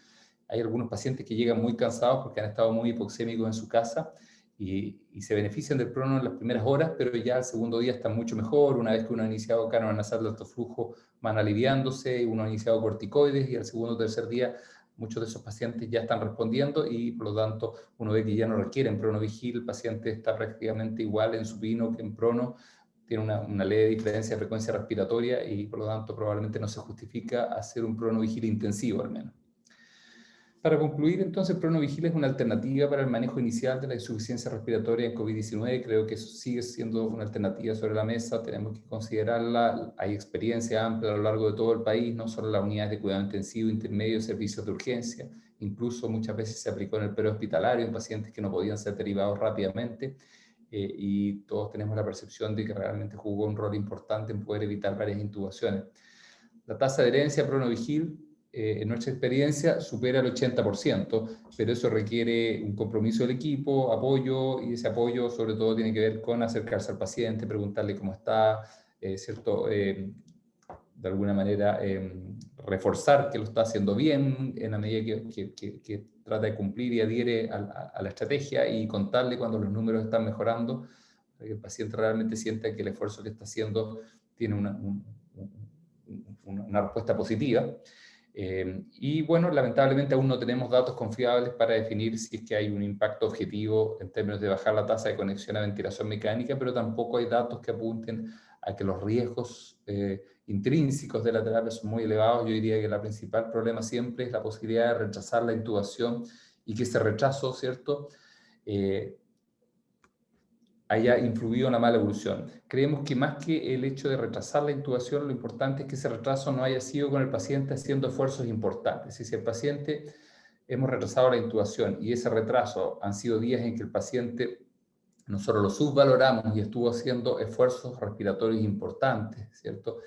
Hay algunos pacientes que llegan muy cansados porque han estado muy hipoxémicos en su casa y se benefician del prono en las primeras horas, pero ya al segundo día están mucho mejor. Una vez que uno ha iniciado cánola nasal de alto flujo, van aliviándose, uno ha iniciado corticoides, y al segundo o tercer día muchos de esos pacientes ya están respondiendo, y por lo tanto uno ve que ya no requieren pronovigil, el paciente está prácticamente igual en supino que en prono, tiene una leve diferencia de frecuencia respiratoria, y por lo tanto probablemente no se justifica hacer un pronovigil intensivo al menos. Para concluir, entonces, el pronovigil es una alternativa para el manejo inicial de la insuficiencia respiratoria en COVID-19. Creo que eso sigue siendo una alternativa sobre la mesa, tenemos que considerarla. Hay experiencia amplia a lo largo de todo el país, no solo en las unidades de cuidado intensivo, intermedio, servicios de urgencia. Incluso muchas veces se aplicó en el prehospitalario en pacientes que no podían ser derivados rápidamente, y todos tenemos la percepción de que realmente jugó un rol importante en poder evitar varias intubaciones. La tasa de adherencia a pronovigil, en nuestra experiencia, supera el 80%, pero eso requiere un compromiso del equipo, apoyo, y ese apoyo sobre todo tiene que ver con acercarse al paciente, preguntarle cómo está, ¿cierto? De alguna manera reforzar que lo está haciendo bien en la medida que trata de cumplir y adhiere a la estrategia, y contarle cuando los números están mejorando, para que el paciente realmente sienta que el esfuerzo que está haciendo tiene una respuesta positiva. Y bueno, lamentablemente aún no tenemos datos confiables para definir si es que hay un impacto objetivo en términos de bajar la tasa de conexión a ventilación mecánica, pero tampoco hay datos que apunten a que los riesgos intrínsecos de la terapia son muy elevados. Yo diría que el principal problema siempre es la posibilidad de rechazar la intubación, y que ese rechazo, ¿cierto?, haya influido en la mala evolución. Creemos que más que el hecho de retrasar la intubación, lo importante es que ese retraso no haya sido con el paciente haciendo esfuerzos importantes. Si el paciente hemos retrasado la intubación y ese retraso han sido días en que el paciente nosotros lo subvaloramos y estuvo haciendo esfuerzos respiratorios importantes, ¿cierto?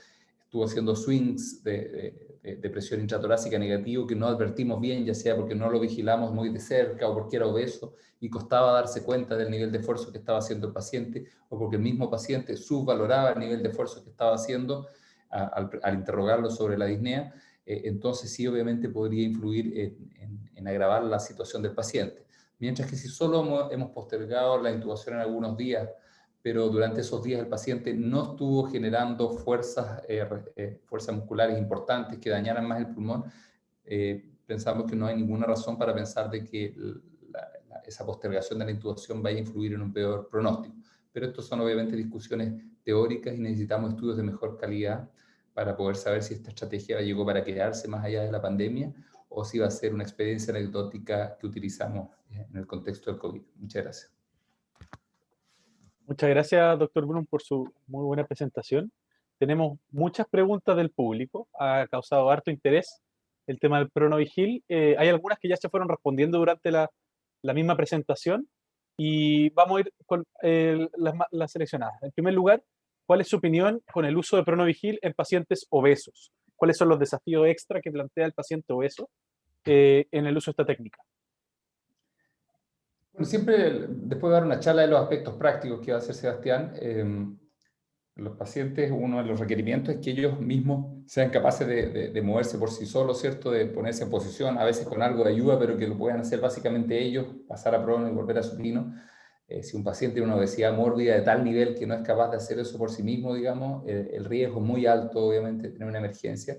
Estuvo haciendo swings de presión intratorácica negativo que no advertimos bien, ya sea porque no lo vigilamos muy de cerca o porque era obeso y costaba darse cuenta del nivel de esfuerzo que estaba haciendo el paciente, o porque el mismo paciente subvaloraba el nivel de esfuerzo que estaba haciendo al interrogarlo sobre la disnea. Entonces sí, obviamente podría influir en agravar la situación del paciente. Mientras que si solo hemos postergado la intubación en algunos días pero durante esos días el paciente no estuvo generando fuerzas musculares importantes que dañaran más el pulmón. Pensamos que no hay ninguna razón para pensar de que esa postergación de la intubación vaya a influir en un peor pronóstico. Pero estos son obviamente discusiones teóricas y necesitamos estudios de mejor calidad para poder saber si esta estrategia llegó para quedarse más allá de la pandemia o si va a ser una experiencia anecdótica que utilizamos en el contexto del COVID. Muchas gracias. Muchas gracias, doctor Brun, por su muy buena presentación. Tenemos muchas preguntas del público, ha causado harto interés el tema del PronoVigil. Hay algunas que ya se fueron respondiendo durante la misma presentación y vamos a ir con las seleccionadas. En primer lugar, ¿cuál es su opinión con el uso de PronoVigil en pacientes obesos? ¿Cuáles son los desafíos extra que plantea el paciente obeso en el uso de esta técnica? Bueno, siempre, después de dar una charla de los aspectos prácticos que va a hacer Sebastián, los pacientes, uno de los requerimientos es que ellos mismos sean capaces de moverse por sí solos, ¿cierto? De ponerse en posición, a veces con algo de ayuda, pero que lo puedan hacer básicamente ellos, pasar a prono y volver a supino. Si un paciente tiene una obesidad mórbida de tal nivel que no es capaz de hacer eso por sí mismo, digamos, el riesgo es muy alto, obviamente, de tener una emergencia.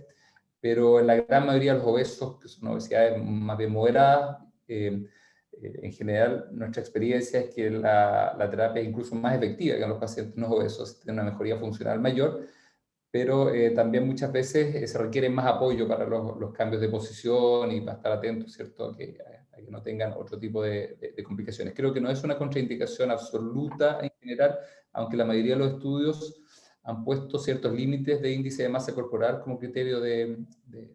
Pero en la gran mayoría de los obesos, que son obesidades más bien moderadas, en general, nuestra experiencia es que la terapia es incluso más efectiva que en los pacientes no obesos, tiene una mejoría funcional mayor, pero también muchas veces se requiere más apoyo para los cambios de posición y para estar atentos, ¿cierto?, a que no tengan otro tipo de complicaciones. Creo que no es una contraindicación absoluta en general, aunque la mayoría de los estudios han puesto ciertos límites de índice de masa corporal como criterio de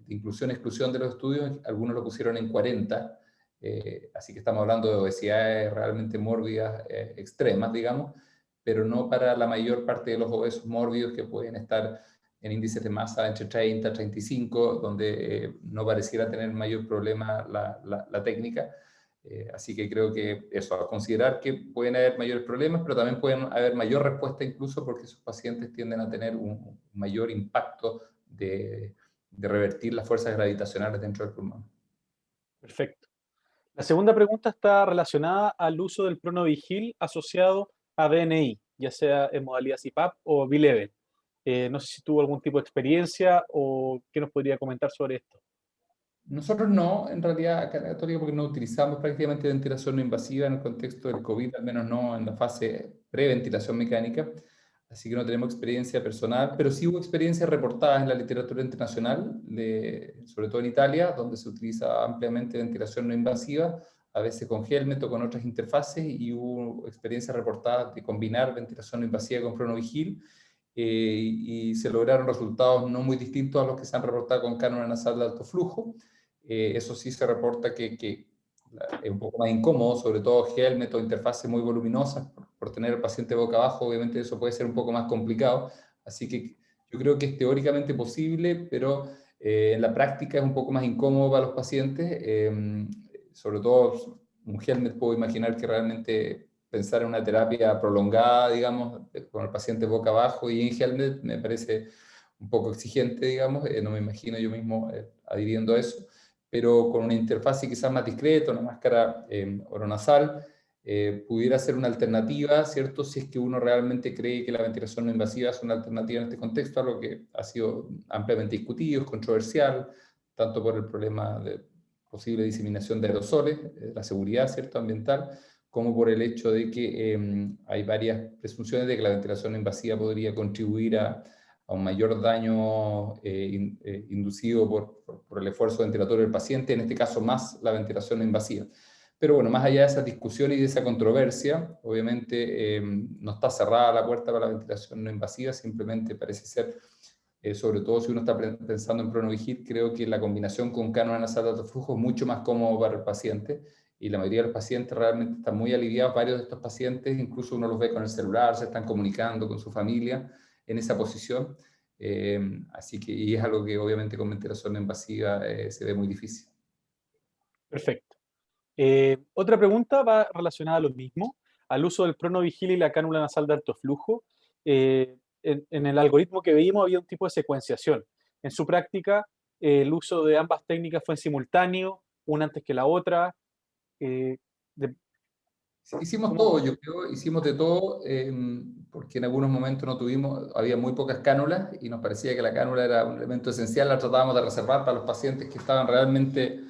inclusión-exclusión de los estudios. Algunos lo pusieron en 40, así que estamos hablando de obesidades realmente mórbidas, extremas, digamos, pero no para la mayor parte de los obesos mórbidos que pueden estar en índices de masa entre 30 y 35, donde no pareciera tener mayor problema la técnica. Así que creo que eso, a considerar que pueden haber mayores problemas, pero también pueden haber mayor respuesta incluso porque esos pacientes tienden a tener un mayor impacto de revertir las fuerzas gravitacionales dentro del pulmón. Perfecto. La segunda pregunta está relacionada al uso del PronoVigil asociado a DNI, ya sea en modalidad CPAP o B-Level. No sé si tuvo algún tipo de experiencia o qué nos podría comentar sobre esto. Nosotros no, en realidad, acá en la Católica, porque no utilizamos prácticamente ventilación no invasiva en el contexto del COVID, al menos no en la fase preventilación mecánica, así que no tenemos experiencia personal, pero sí hubo experiencias reportadas en la literatura internacional, sobre todo en Italia, donde se utiliza ampliamente ventilación no invasiva, a veces con Helmet o con otras interfaces, y hubo experiencias reportadas de combinar ventilación no invasiva con PronoVigil, y se lograron resultados no muy distintos a los que se han reportado con cánula nasal de alto flujo. Eso sí se reporta que es un poco más incómodo, sobre todo Helmet o interfaces muy voluminosas, por tener el paciente boca abajo, obviamente eso puede ser un poco más complicado, así que yo creo que es teóricamente posible, pero en la práctica es un poco más incómodo para los pacientes, sobre todo un Helmet puedo imaginar que realmente pensar en una terapia prolongada, digamos, con el paciente boca abajo y en Helmet me parece un poco exigente, digamos, no me imagino yo mismo adhiriendo a eso, pero con una interfaz quizás más discreta, una máscara oronasal, pudiera ser una alternativa, ¿cierto? Si es que uno realmente cree que la ventilación no invasiva es una alternativa en este contexto, algo que ha sido ampliamente discutido, es controversial, tanto por el problema de posible diseminación de aerosoles, la seguridad, ¿cierto?, ambiental, como por el hecho de que hay varias presunciones de que la ventilación no invasiva podría contribuir a un mayor daño inducido por el esfuerzo ventilatorio del paciente, en este caso más la ventilación no invasiva. Pero bueno, más allá de esa discusión y de esa controversia, obviamente no está cerrada la puerta para la ventilación no invasiva, simplemente parece ser, sobre todo si uno está pensando en PronoVigil, creo que la combinación con cánula nasal de alto flujo es mucho más cómodo para el paciente, y la mayoría de los pacientes realmente están muy aliviados. Varios de estos pacientes, incluso uno los ve con el celular, se están comunicando con su familia en esa posición. Así que, y es algo que obviamente con ventilación no invasiva se ve muy difícil. Perfecto. Otra pregunta va relacionada a lo mismo, al uso del PronoVigil y la cánula nasal de alto flujo. En el algoritmo que veíamos había un tipo de secuenciación. En su práctica, el uso de ambas técnicas fue en simultáneo, una antes que la otra. Eh, de- Hicimos ¿Cómo? todo, yo creo, hicimos de todo, porque en algunos momentos no tuvimos, había muy pocas cánulas y nos parecía que la cánula era un elemento esencial, la tratábamos de reservar para los pacientes que estaban realmente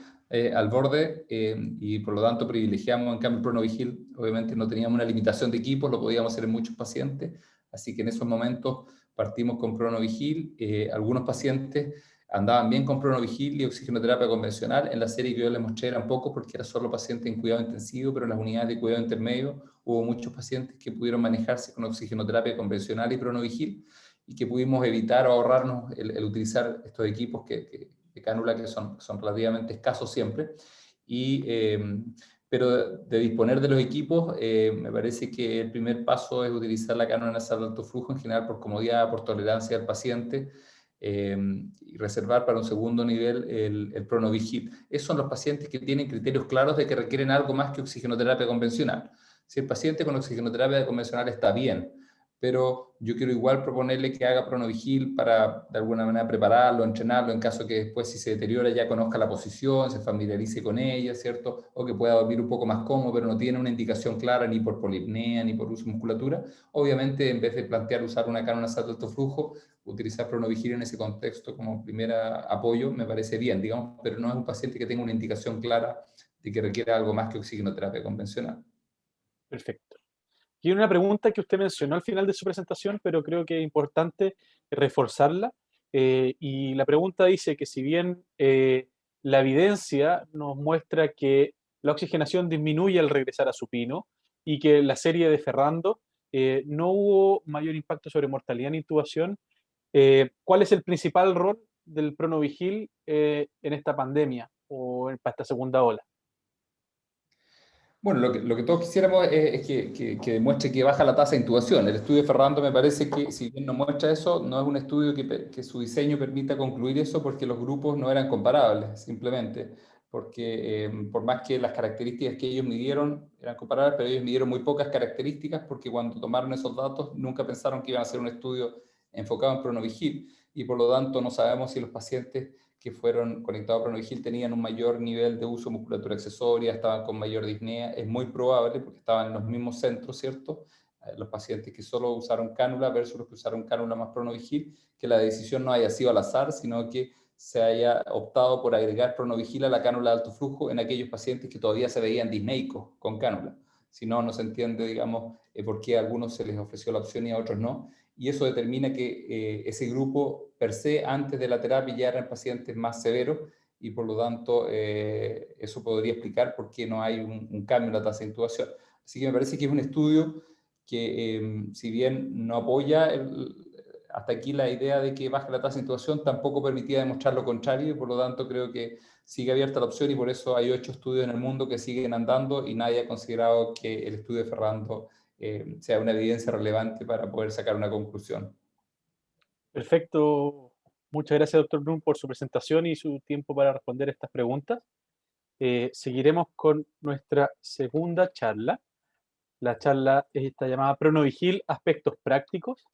al borde, y por lo tanto privilegiamos en cambio el Pronovigil. Obviamente no teníamos una limitación de equipos, lo podíamos hacer en muchos pacientes, así que en esos momentos partimos con Pronovigil. Algunos pacientes andaban bien con Pronovigil y oxigenoterapia convencional. En la serie que yo les mostré eran pocos porque era solo pacientes en cuidado intensivo, pero en las unidades de cuidado intermedio hubo muchos pacientes que pudieron manejarse con oxigenoterapia convencional y Pronovigil, y que pudimos evitar o ahorrarnos el utilizar estos equipos de cánula que son relativamente escasos siempre. Y, pero de disponer de los equipos, me parece que el primer paso es utilizar la cánula nasal de alto flujo, en general por comodidad, por tolerancia del paciente, y reservar para un segundo nivel el Pronovigil. Esos son los pacientes que tienen criterios claros de que requieren algo más que oxigenoterapia convencional. Si el paciente con oxigenoterapia convencional está bien, pero yo quiero igual proponerle que haga Pronovigil para de alguna manera prepararlo, entrenarlo, en caso que después si se deteriora ya conozca la posición, se familiarice con ella, ¿cierto? O que pueda dormir un poco más cómodo, pero no tiene una indicación clara ni por polipnea ni por uso de musculatura. Obviamente, en vez de plantear usar una cánula nasal de alto flujo, utilizar Pronovigil en ese contexto como primer apoyo me parece bien, digamos, pero no es un paciente que tenga una indicación clara de que requiere algo más que oxigenoterapia convencional. Perfecto. Y una pregunta que usted mencionó al final de su presentación, pero creo que es importante reforzarla. Y la pregunta dice que si bien la evidencia nos muestra que la oxigenación disminuye al regresar a supino y que la serie de Ferrando no hubo mayor impacto sobre mortalidad en intubación, ¿cuál es el principal rol del Pronovigil en esta pandemia o para esta segunda ola? Bueno, lo que todos quisiéramos es que demuestre que baja la tasa de intubación. El estudio de Ferrando me parece que, si bien no muestra eso, no es un estudio que su diseño permita concluir eso, porque los grupos no eran comparables, simplemente. Porque por más que las características que ellos midieron eran comparables, pero ellos midieron muy pocas características, porque cuando tomaron esos datos nunca pensaron que iban a hacer un estudio enfocado en Pronovigil, y por lo tanto no sabemos si los pacientes que fueron conectados a Pronovigil tenían un mayor nivel de uso de musculatura accesoria, estaban con mayor disnea. Es muy probable, porque estaban en los mismos centros, ¿cierto? Los pacientes que solo usaron cánula versus los que usaron cánula más Pronovigil, que la decisión no haya sido al azar, sino que se haya optado por agregar Pronovigil a la cánula de alto flujo en aquellos pacientes que todavía se veían disneicos con cánula. Si no, no se entiende, digamos, por qué a algunos se les ofreció la opción y a otros no. Y eso determina que ese grupo per se antes de la terapia ya eran pacientes más severos, y por lo tanto eso podría explicar por qué no hay un cambio en la tasa de intubación. Así que me parece que es un estudio que, si bien no apoya hasta aquí la idea de que baje la tasa de intubación, tampoco permitía demostrar lo contrario, y por lo tanto creo que sigue abierta la opción, y por eso hay 8 estudios en el mundo que siguen andando y nadie ha considerado que el estudio de Ferrando sea una evidencia relevante para poder sacar una conclusión. Perfecto. Muchas gracias, doctor Blum, por su presentación y su tiempo para responder estas preguntas. Seguiremos con nuestra segunda charla. La charla está llamada Pronovigil, aspectos prácticos.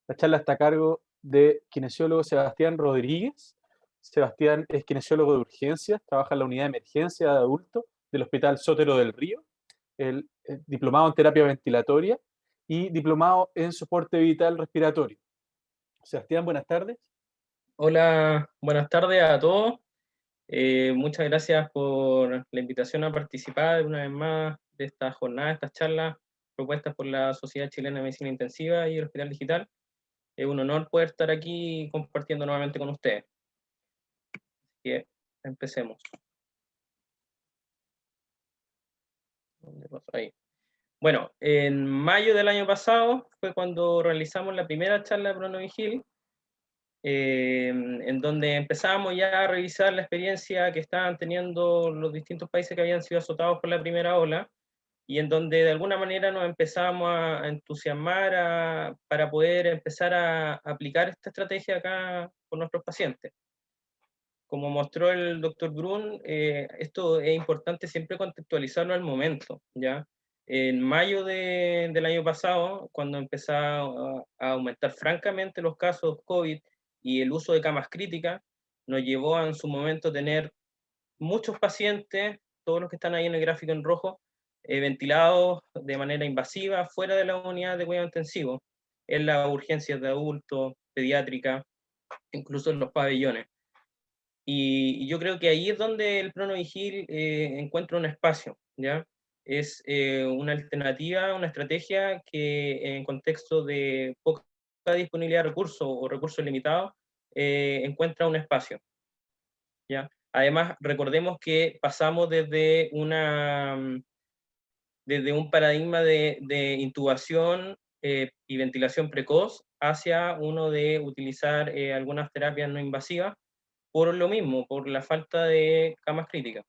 La charla está a cargo de kinesiólogo Sebastián Rodríguez. Sebastián es kinesiólogo de urgencias, trabaja en la unidad de emergencia de adultos del Hospital Sotero del Río, el diplomado en terapia ventilatoria y diplomado en soporte vital respiratorio. Sebastián, buenas tardes. Hola, buenas tardes a todos. Muchas gracias por la invitación a participar una vez más de esta jornada, de estas charlas propuestas por la Sociedad Chilena de Medicina Intensiva y el Hospital Digital. Es un honor poder estar aquí compartiendo nuevamente con ustedes. Así que empecemos. ¿Dónde pasó? Ahí. Bueno, en mayo del año pasado fue cuando realizamos la primera charla de Pronovigil, en donde empezamos ya a revisar la experiencia que estaban teniendo los distintos países que habían sido azotados por la primera ola, y en donde de alguna manera nos empezamos a entusiasmar para poder empezar a aplicar esta estrategia acá con nuestros pacientes. Como mostró el doctor Brun, esto es importante siempre contextualizarlo al momento, ¿ya? En mayo del año pasado, cuando empezaron a aumentar francamente los casos COVID y el uso de camas críticas, nos llevó a en su momento tener muchos pacientes, todos los que están ahí en el gráfico en rojo, ventilados de manera invasiva fuera de la unidad de cuidado intensivo, en las urgencias de adultos, pediátrica, incluso en los pabellones. Y yo creo que ahí es donde el PronoVigil encuentra un espacio, ¿ya? Es una alternativa, una estrategia que en contexto de poca disponibilidad de recursos o recursos limitados encuentra un espacio, ¿ya? Además, recordemos que pasamos desde desde un paradigma de intubación y ventilación precoz hacia uno de utilizar algunas terapias no invasivas por lo mismo, por la falta de camas críticas.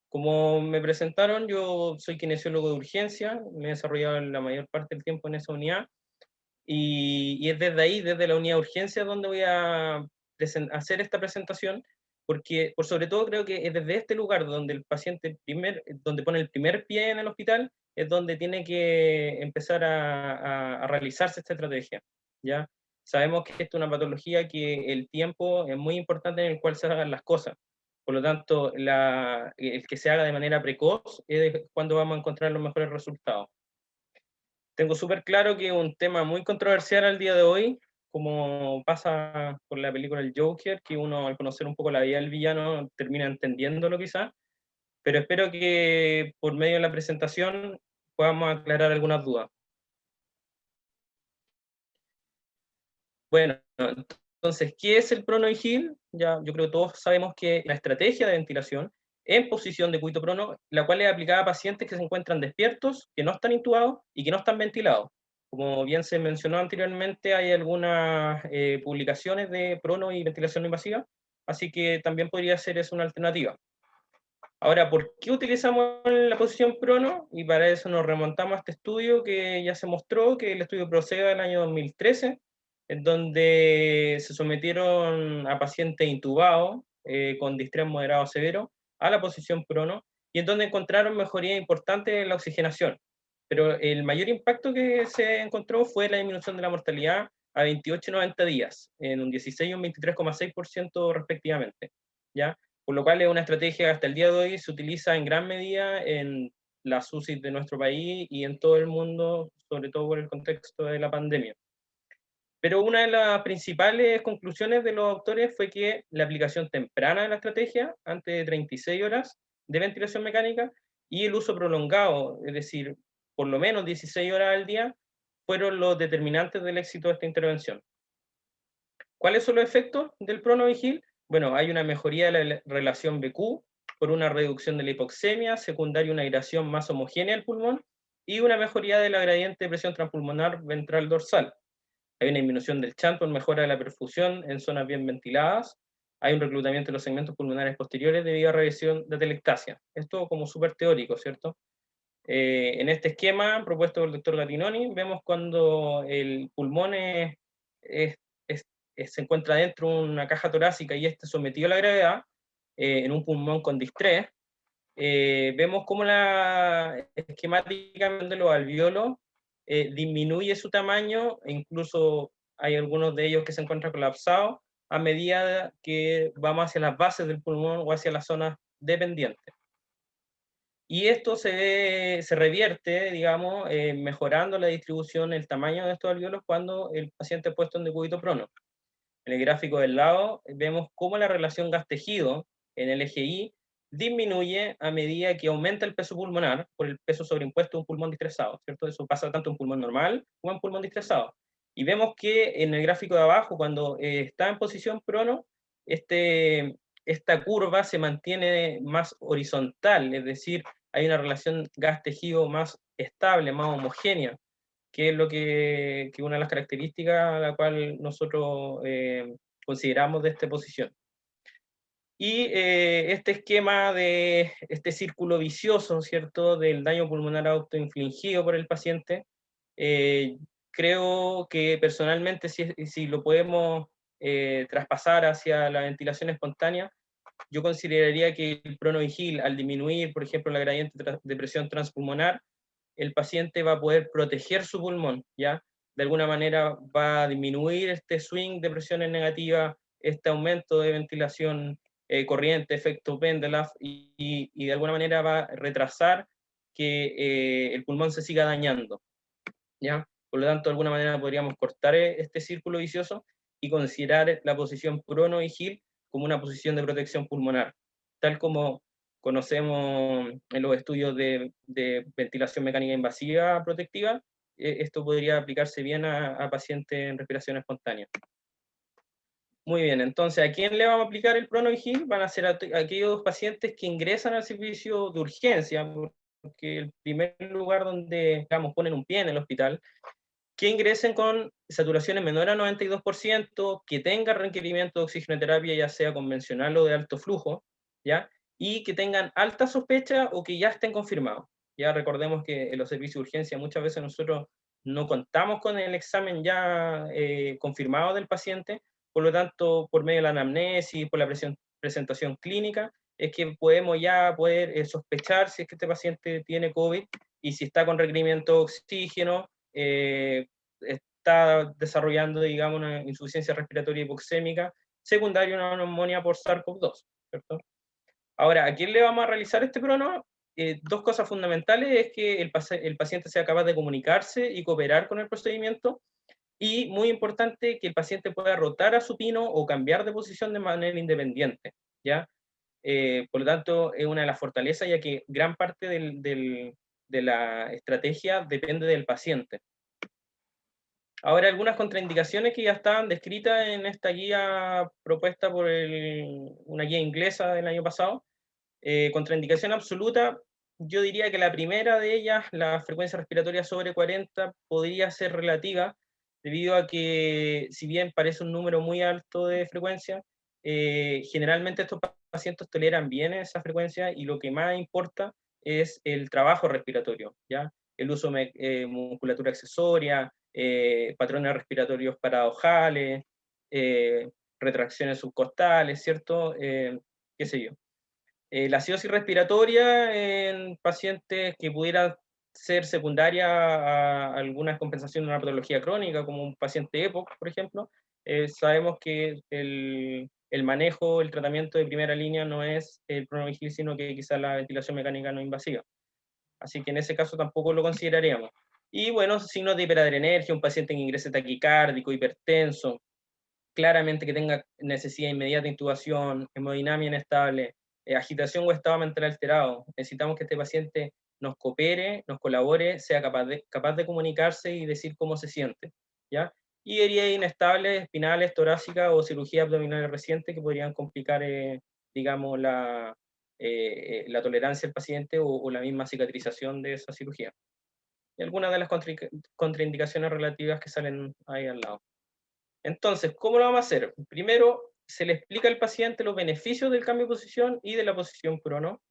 Como me presentaron, yo soy kinesiólogo de urgencia, me he desarrollado la mayor parte del tiempo en esa unidad, y es desde ahí, desde la unidad de urgencia, donde voy a hacer esta presentación, porque por sobre todo creo que es desde este lugar donde el paciente donde pone el primer pie en el hospital, es donde tiene que empezar a realizarse esta estrategia, ¿ya? Sabemos que esto es una patología que el tiempo es muy importante en el cual se hagan las cosas. Por lo tanto, el que se haga de manera precoz es cuando vamos a encontrar los mejores resultados. Tengo súper claro que es un tema muy controversial al día de hoy, como pasa con la película El Joker, que uno al conocer un poco la vida del villano termina entendiéndolo quizás, pero espero que por medio de la presentación podamos aclarar algunas dudas. Bueno, entonces, ¿qué es el PronoVigil? Ya, yo creo que todos sabemos que la estrategia de ventilación en posición de cúbito prono, la cual es aplicada a pacientes que se encuentran despiertos, que no están intubados y que no están ventilados. Como bien se mencionó anteriormente, hay algunas publicaciones de prono y ventilación no invasiva, así que también podría ser eso una alternativa. Ahora, ¿por qué utilizamos la posición prono? Y para eso nos remontamos a este estudio que ya se mostró, que es el estudio PROCEDA del año 2013, en donde se sometieron a pacientes intubados con distrés moderado severo a la posición prono, y en donde encontraron mejoría importante en la oxigenación. Pero el mayor impacto que se encontró fue la disminución de la mortalidad a 28 y 90 días, en un 16 y un 23,6% respectivamente, ¿ya? Por lo cual es una estrategia que hasta el día de hoy se utiliza en gran medida en las UCI de nuestro país y en todo el mundo, sobre todo por el contexto de la pandemia. Pero una de las principales conclusiones de los autores fue que la aplicación temprana de la estrategia, antes de 36 horas de ventilación mecánica, y el uso prolongado, es decir, por lo menos 16 horas al día, fueron los determinantes del éxito de esta intervención. ¿Cuáles son los efectos del PronoVigil? Bueno, hay una mejoría de la relación BQ por una reducción de la hipoxemia, secundaria una aireación más homogénea del pulmón y una mejoría de la gradiente de presión transpulmonar ventral dorsal. Hay una disminución del chant por mejora de la perfusión en zonas bien ventiladas. Hay un reclutamiento de los segmentos pulmonares posteriores debido a regresión de atelectasia. Esto como súper teórico, ¿cierto? En este esquema propuesto por el doctor Gattinoni, vemos cuando el pulmón se encuentra dentro de una caja torácica y este sometido a la gravedad, en un pulmón con distrés. Vemos cómo la esquemática de los alvéolos disminuye su tamaño, e incluso hay algunos de ellos que se encuentran colapsados a medida que vamos hacia las bases del pulmón o hacia las zonas dependientes. Y esto se revierte, digamos, mejorando la distribución, el tamaño de estos alvéolos cuando el paciente es puesto en decúbito prono. En el gráfico del lado vemos cómo la relación gas-tejido en el eje Y disminuye a medida que aumenta el peso pulmonar por el peso sobreimpuesto de un pulmón distresado, ¿cierto? Eso pasa tanto en un pulmón normal como en un pulmón distresado. Y vemos que en el gráfico de abajo, cuando está en posición prono, esta curva se mantiene más horizontal, es decir, hay una relación gas-tejido más estable, más homogénea, que es lo que una de las características a la cual nosotros consideramos de esta posición. Y este esquema de este círculo vicioso, ¿cierto?, del daño pulmonar autoinfligido por el paciente, creo que personalmente si lo podemos traspasar hacia la ventilación espontánea, yo consideraría que el PronoVigil, al disminuir, por ejemplo, la gradiente de presión transpulmonar, el paciente va a poder proteger su pulmón, ¿ya? De alguna manera va a disminuir este swing de presiones negativas, este aumento de ventilación corriente, efecto Pendelaf, y de alguna manera va a retrasar que el pulmón se siga dañando, ¿ya? Por lo tanto, de alguna manera podríamos cortar este círculo vicioso y considerar la posición prono-vigil como una posición de protección pulmonar, tal como conocemos en los estudios de ventilación mecánica invasiva protectiva. Esto podría aplicarse bien a pacientes en respiración espontánea. Muy bien, entonces, ¿a quién le vamos a aplicar el prono-vigil? Van a ser aquellos pacientes que ingresan al servicio de urgencia, porque el primer lugar donde, digamos, ponen un pie en el hospital, que ingresen con saturaciones menores a 92%, que tengan requerimiento de oxigenoterapia, ya sea convencional o de alto flujo, ¿ya? Y que tengan alta sospecha o que ya estén confirmados. Ya recordemos que en los servicios de urgencia muchas veces nosotros no contamos con el examen ya confirmado del paciente, por lo tanto, por medio de la anamnesis, por la presentación clínica, es que podemos ya poder sospechar si es que este paciente tiene COVID y si está con requerimiento de oxígeno, está desarrollando, digamos, una insuficiencia respiratoria hipoxémica secundaria a una neumonía por SARS-CoV-2, ¿cierto? Ahora, ¿a quién le vamos a realizar este prono? Dos cosas fundamentales es que el paciente sea capaz de comunicarse y cooperar con el procedimiento, y muy importante que el paciente pueda rotar a supino o cambiar de posición de manera independiente, ¿ya? Por lo tanto, es una de las fortalezas, ya que gran parte de la estrategia depende del paciente. Ahora, algunas contraindicaciones que ya estaban descritas en esta guía propuesta por una guía inglesa del año pasado. Contraindicación absoluta, yo diría que la primera de ellas, la frecuencia respiratoria sobre 40, podría ser relativa, debido a que, si bien parece un número muy alto de frecuencia, generalmente estos pacientes toleran bien esa frecuencia, y lo que más importa es el trabajo respiratorio, ¿ya? El uso de musculatura accesoria, patrones respiratorios paradojales, retracciones subcostales, ¿cierto? Qué sé yo. La acidosis respiratoria en pacientes que pudieran ser secundaria a alguna compensación de una patología crónica, como un paciente EPOC, por ejemplo, sabemos que el manejo, el tratamiento de primera línea no es el pronovigil, sino que quizás la ventilación mecánica no invasiva. Así que en ese caso tampoco lo consideraríamos. Y bueno, signos de hiperadrenergia, un paciente que ingrese taquicárdico, hipertenso, claramente que tenga necesidad inmediata de intubación, hemodinamia inestable, agitación o estado mental alterado. Necesitamos que este paciente nos coopere, nos colabore, sea capaz de comunicarse y decir cómo se siente, ¿ya? Y heridas inestables, espinales, torácicas o cirugía abdominal reciente que podrían complicar, digamos, la tolerancia del paciente o la misma cicatrización de esa cirugía. Y algunas de las contraindicaciones relativas que salen ahí al lado. Entonces, ¿cómo lo vamos a hacer? Primero, se le explica al paciente los beneficios del cambio de posición y de la posición prono.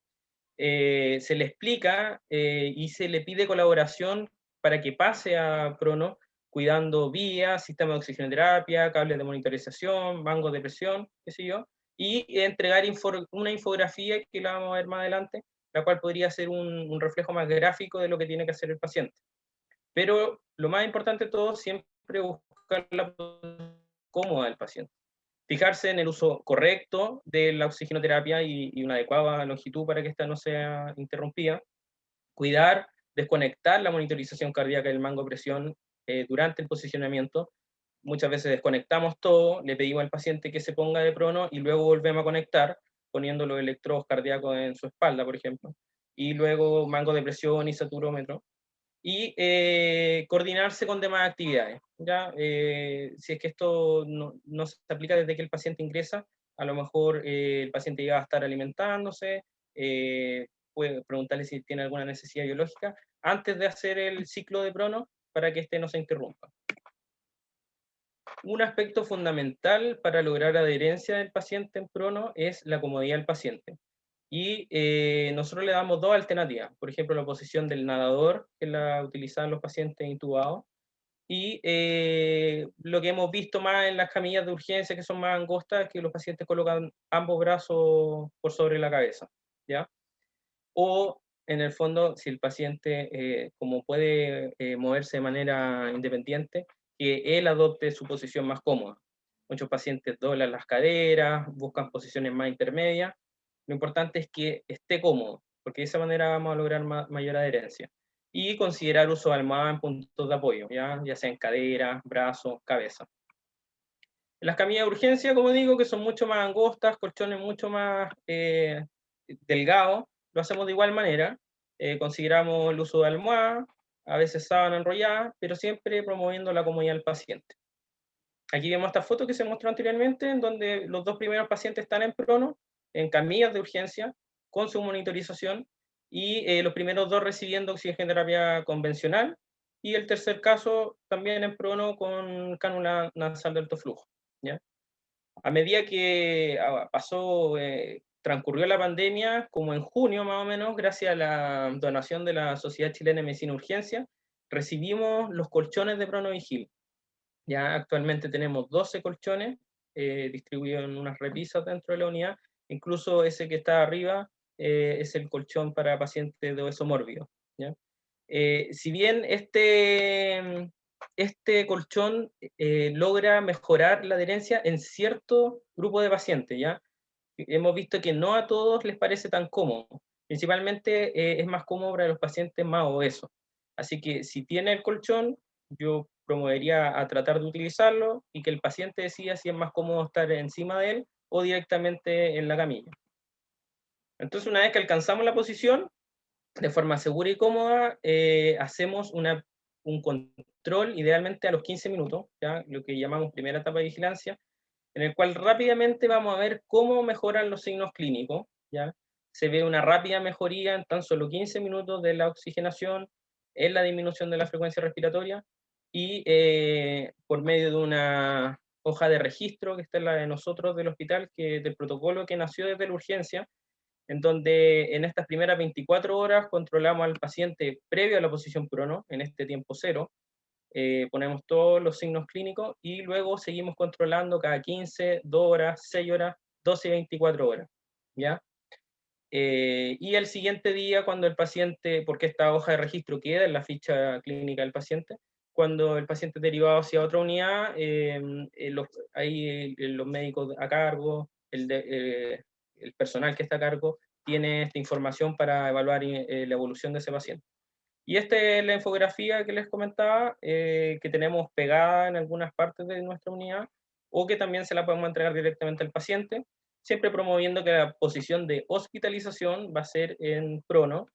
Se le explica y se le pide colaboración para que pase a prono, cuidando vías, sistema de oxigenoterapia, cables de monitorización, bancos de presión, qué sé yo, y entregar una infografía que la vamos a ver más adelante, la cual podría ser un reflejo más gráfico de lo que tiene que hacer el paciente. Pero lo más importante de todo, siempre buscar la cómoda del paciente. Fijarse en el uso correcto de la oxigenoterapia y una adecuada longitud para que ésta no sea interrumpida. Cuidar, desconectar la monitorización cardíaca del mango de presión durante el posicionamiento. Muchas veces desconectamos todo, le pedimos al paciente que se ponga de prono y luego volvemos a conectar poniendo los electrodos cardíacos en su espalda, por ejemplo. Y luego mango de presión y saturómetro. Y coordinarse con demás actividades. ¿Ya? Si es que esto no se aplica desde que el paciente ingresa, a lo mejor el paciente ya va a estar alimentándose, puede preguntarle si tiene alguna necesidad biológica antes de hacer el ciclo de prono para que este no se interrumpa. Un aspecto fundamental para lograr adherencia del paciente en prono es la comodidad del paciente. Y nosotros le damos dos alternativas. Por ejemplo, la posición del nadador, que la utilizan los pacientes intubados, y lo que hemos visto más en las camillas de urgencia, que son más angostas, que los pacientes colocan ambos brazos por sobre la cabeza, ¿ya? O, en el fondo, si el paciente, como puede moverse de manera independiente, que él adopte su posición más cómoda. Muchos pacientes doblan las caderas, buscan posiciones más intermedias. Lo importante es que esté cómodo, porque de esa manera vamos a lograr mayor adherencia. Y considerar uso de almohada en puntos de apoyo, ya sea en cadera, brazos, cabeza. En las camillas de urgencia, como digo, que son mucho más angostas, colchones mucho más delgados, lo hacemos de igual manera. Consideramos el uso de almohada, a veces sábana enrollada, pero siempre promoviendo la comodidad del paciente. Aquí vemos esta foto que se mostró anteriormente, en donde los dos primeros pacientes están en prono, en camillas de urgencia, con su monitorización, y los primeros dos recibiendo oxigenoterapia convencional, y el tercer caso también en prono con cánula nasal de alto flujo, ¿ya? A medida que transcurrió la pandemia, como en junio más o menos, gracias a la donación de la Sociedad Chilena de Medicina Urgencia, recibimos los colchones de PronoVigil. Ya actualmente tenemos 12 colchones distribuidos en unas repisas dentro de la unidad. Incluso ese que está arriba es el colchón para pacientes de obeso mórbido, ¿ya? Si bien este colchón logra mejorar la adherencia en cierto grupo de pacientes, ¿ya? Hemos visto que no a todos les parece tan cómodo. Principalmente es más cómodo para los pacientes más obesos. Así que si tiene el colchón, yo promovería a tratar de utilizarlo y que el paciente decida si es más cómodo estar encima de él o directamente en la camilla. Entonces, una vez que alcanzamos la posición, de forma segura y cómoda, hacemos un control, idealmente a los 15 minutos, ¿ya? Lo que llamamos primera etapa de vigilancia, en el cual rápidamente vamos a ver cómo mejoran los signos clínicos, ¿ya? Se ve una rápida mejoría en tan solo 15 minutos de la oxigenación, en la disminución de la frecuencia respiratoria, y por medio de una hoja de registro, que está en la de nosotros del hospital, del protocolo que nació desde la urgencia, en donde en estas primeras 24 horas controlamos al paciente previo a la posición prono, en este tiempo cero, ponemos todos los signos clínicos y luego seguimos controlando cada 15, 2 horas, 6 horas, 12 y 24 horas, ¿ya? Y el siguiente día, cuando el paciente, porque esta hoja de registro queda en la ficha clínica del paciente, cuando el paciente es derivado hacia otra unidad, ahí los médicos a cargo, el personal que está a cargo, tiene esta información para evaluar la evolución de ese paciente. Y esta es la infografía que les comentaba, que tenemos pegada en algunas partes de nuestra unidad, o que también se la podemos entregar directamente al paciente, siempre promoviendo que la posición de hospitalización va a ser en prono,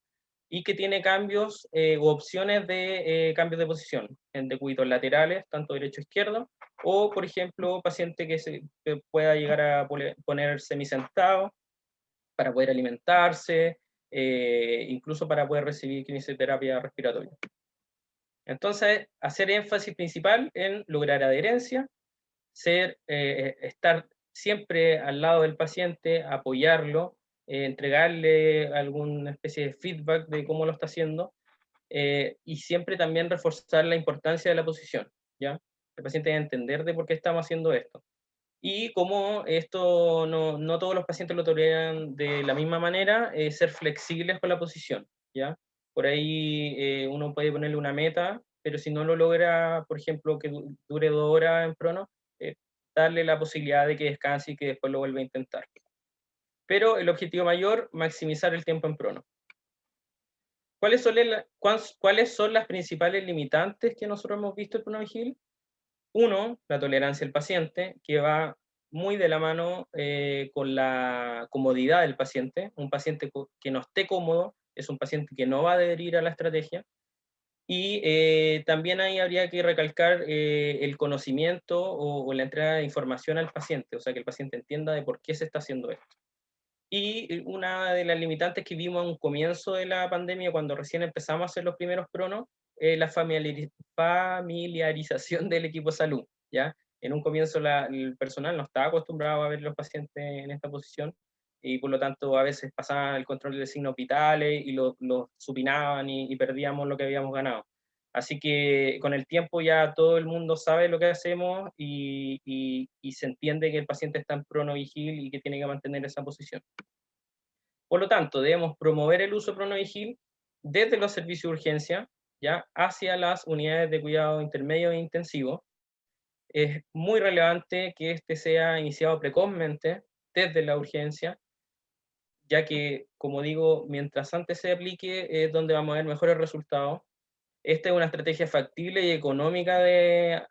y que tiene cambios u opciones de cambios de posición, en decúbitos laterales, tanto derecho e izquierdo, o por ejemplo, paciente que pueda llegar a poner semisentado para poder alimentarse, incluso para poder recibir quimioterapia respiratoria. Entonces, hacer énfasis principal en lograr adherencia, estar siempre al lado del paciente, apoyarlo, entregarle alguna especie de feedback de cómo lo está haciendo, y siempre también reforzar la importancia de la posición, ¿ya? El paciente debe entender de por qué estamos haciendo esto. Y como esto no todos los pacientes lo toleran de la misma manera, ser flexibles con la posición, ¿ya? Por ahí uno puede ponerle una meta, pero si no lo logra, por ejemplo, que dure 2 horas en prono, darle la posibilidad de que descanse y que después lo vuelva a intentar. Pero el objetivo mayor, maximizar el tiempo en prono. ¿Cuáles son las principales limitantes que nosotros hemos visto en PronoVigil? Uno, la tolerancia del paciente, que va muy de la mano con la comodidad del paciente. Un paciente que no esté cómodo es un paciente que no va a adherir a la estrategia. Y también ahí habría que recalcar el conocimiento o la entrega de información al paciente, o sea, que el paciente entienda de por qué se está haciendo esto. Y una de las limitantes que vimos en un comienzo de la pandemia, cuando recién empezamos a hacer los primeros pronos, la familiarización del equipo de salud, ¿ya? En un comienzo el personal no estaba acostumbrado a ver los pacientes en esta posición, y por lo tanto a veces pasaban el control de signos vitales y los supinaban y perdíamos lo que habíamos ganado. Así que con el tiempo ya todo el mundo sabe lo que hacemos y se entiende que el paciente está en PronoVigil y que tiene que mantener esa posición. Por lo tanto, debemos promover el uso de PronoVigil desde los servicios de urgencia, ¿ya?, hacia las unidades de cuidado intermedio e intensivo. Es muy relevante que este sea iniciado precozmente desde la urgencia, ya que, como digo, mientras antes se aplique es donde vamos a ver mejores resultados. Esta es una estrategia factible y económica de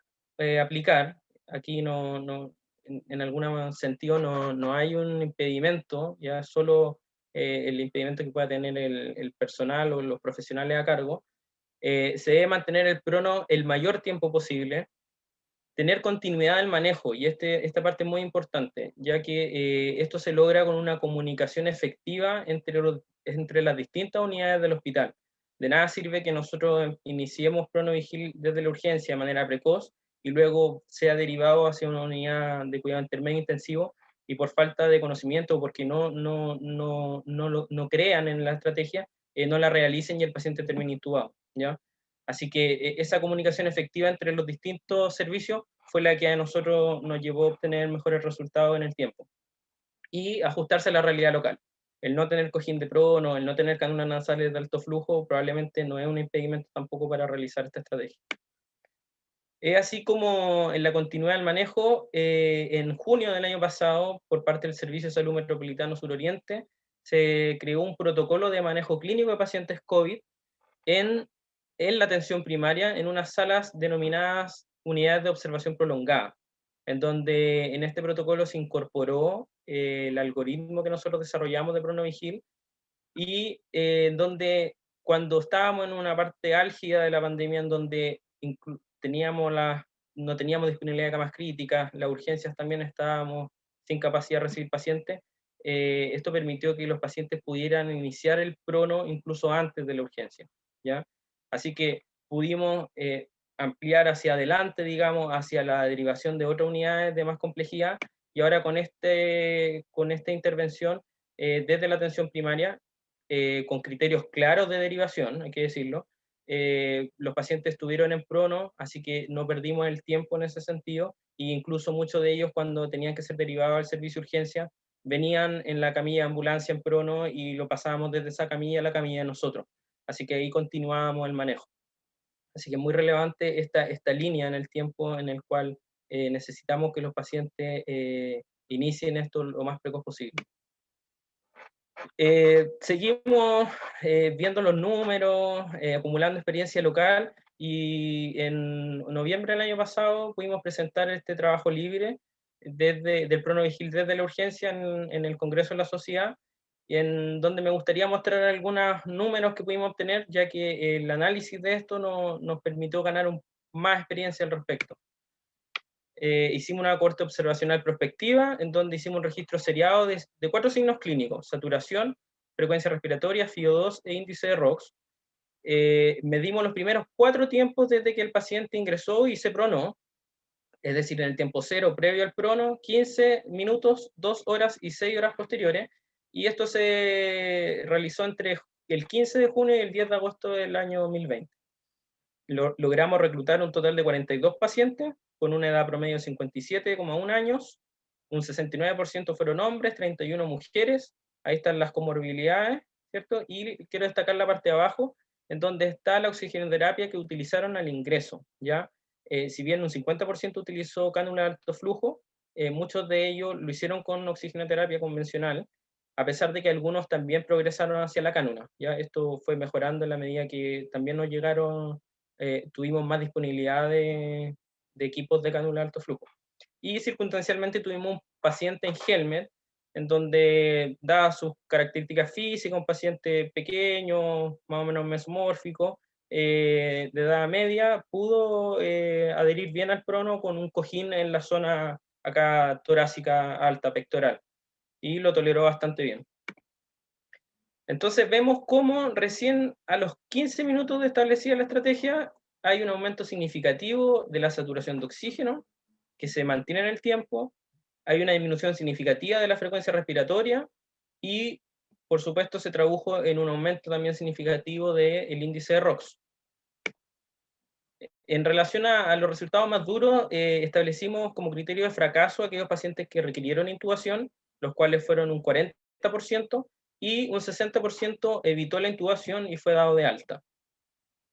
aplicar. Aquí en algún sentido no hay un impedimento, ya solo el impedimento que pueda tener el personal o los profesionales a cargo. Se debe mantener el prono el mayor tiempo posible, tener continuidad del manejo, y esta parte es muy importante, ya que esto se logra con una comunicación efectiva entre las distintas unidades del hospital. De nada sirve que nosotros iniciemos PronoVigil desde la urgencia de manera precoz y luego sea derivado hacia una unidad de cuidado intermedio intensivo y por falta de conocimiento o porque no crean en la estrategia, no la realicen y el paciente termine intubado, ¿ya? Así que esa comunicación efectiva entre los distintos servicios fue la que a nosotros nos llevó a obtener mejores resultados en el tiempo. Y ajustarse a la realidad local. El no tener cojín de prono, el no tener cánulas nasales de alto flujo, probablemente no es un impedimento tampoco para realizar esta estrategia. Es así como en la continuidad del manejo, en junio del año pasado, por parte del Servicio de Salud Metropolitano Suroriente, se creó un protocolo de manejo clínico de pacientes COVID en la atención primaria, en unas salas denominadas unidades de observación prolongada, en donde en este protocolo se incorporó el algoritmo que nosotros desarrollamos de PronoVigil, y en donde cuando estábamos en una parte álgida de la pandemia, en donde no teníamos disponibilidad de camas críticas, las urgencias también estábamos sin capacidad de recibir pacientes, esto permitió que los pacientes pudieran iniciar el prono incluso antes de la urgencia, ¿ya? Así que pudimos ampliar hacia adelante, digamos, hacia la derivación de otras unidades de más complejidad, y ahora con esta intervención desde la atención primaria, con criterios claros de derivación, hay que decirlo, los pacientes estuvieron en prono, así que no perdimos el tiempo en ese sentido, e incluso muchos de ellos cuando tenían que ser derivados al servicio de urgencia, venían en la camilla de ambulancia en prono y lo pasábamos desde esa camilla a la camilla de nosotros. Así que ahí continuábamos el manejo. Así que es muy relevante esta línea en el tiempo en el cual necesitamos que los pacientes inicien esto lo más precoz posible. Seguimos viendo los números, acumulando experiencia local, y en noviembre del año pasado pudimos presentar este trabajo libre del PronoVigil desde la urgencia en el Congreso de la Sociedad, en donde me gustaría mostrar algunos números que pudimos obtener, ya que el análisis de esto nos permitió ganar más experiencia al respecto. Hicimos una corte observacional prospectiva, en donde hicimos un registro seriado de 4 signos clínicos: saturación, frecuencia respiratoria, FIO2 e índice de ROX. Medimos los primeros 4 tiempos desde que el paciente ingresó y se pronó, es decir, en el tiempo 0 previo al prono, 15 minutos, 2 horas y 6 horas posteriores, y esto se realizó entre el 15 de junio y el 10 de agosto del año 2020. Logramos reclutar un total de 42 pacientes, con una edad promedio de 57,1 años, un 69% fueron hombres, 31 mujeres, ahí están las comorbilidades, ¿cierto? Y quiero destacar la parte de abajo, en donde está la oxigenoterapia que utilizaron al ingreso, ¿ya? Si bien un 50% utilizó cánula de alto flujo, muchos de ellos lo hicieron con oxigenoterapia convencional, a pesar de que algunos también progresaron hacia la cánula, ¿ya? Esto fue mejorando en la medida que también nos llegaron, tuvimos más disponibilidad de equipos de cánula de alto flujo. Y circunstancialmente tuvimos un paciente en Helmet, en donde, dada sus características físicas, un paciente pequeño, más o menos mesomórfico, de edad media, pudo adherir bien al prono con un cojín en la zona acá torácica alta pectoral, y lo toleró bastante bien. Entonces vemos cómo recién a los 15 minutos de establecida la estrategia hay un aumento significativo de la saturación de oxígeno, que se mantiene en el tiempo, hay una disminución significativa de la frecuencia respiratoria, y por supuesto se tradujo en un aumento también significativo del índice de ROX. En relación a los resultados más duros, establecimos como criterio de fracaso aquellos pacientes que requirieron intubación, los cuales fueron un 40%, y un 60% evitó la intubación y fue dado de alta,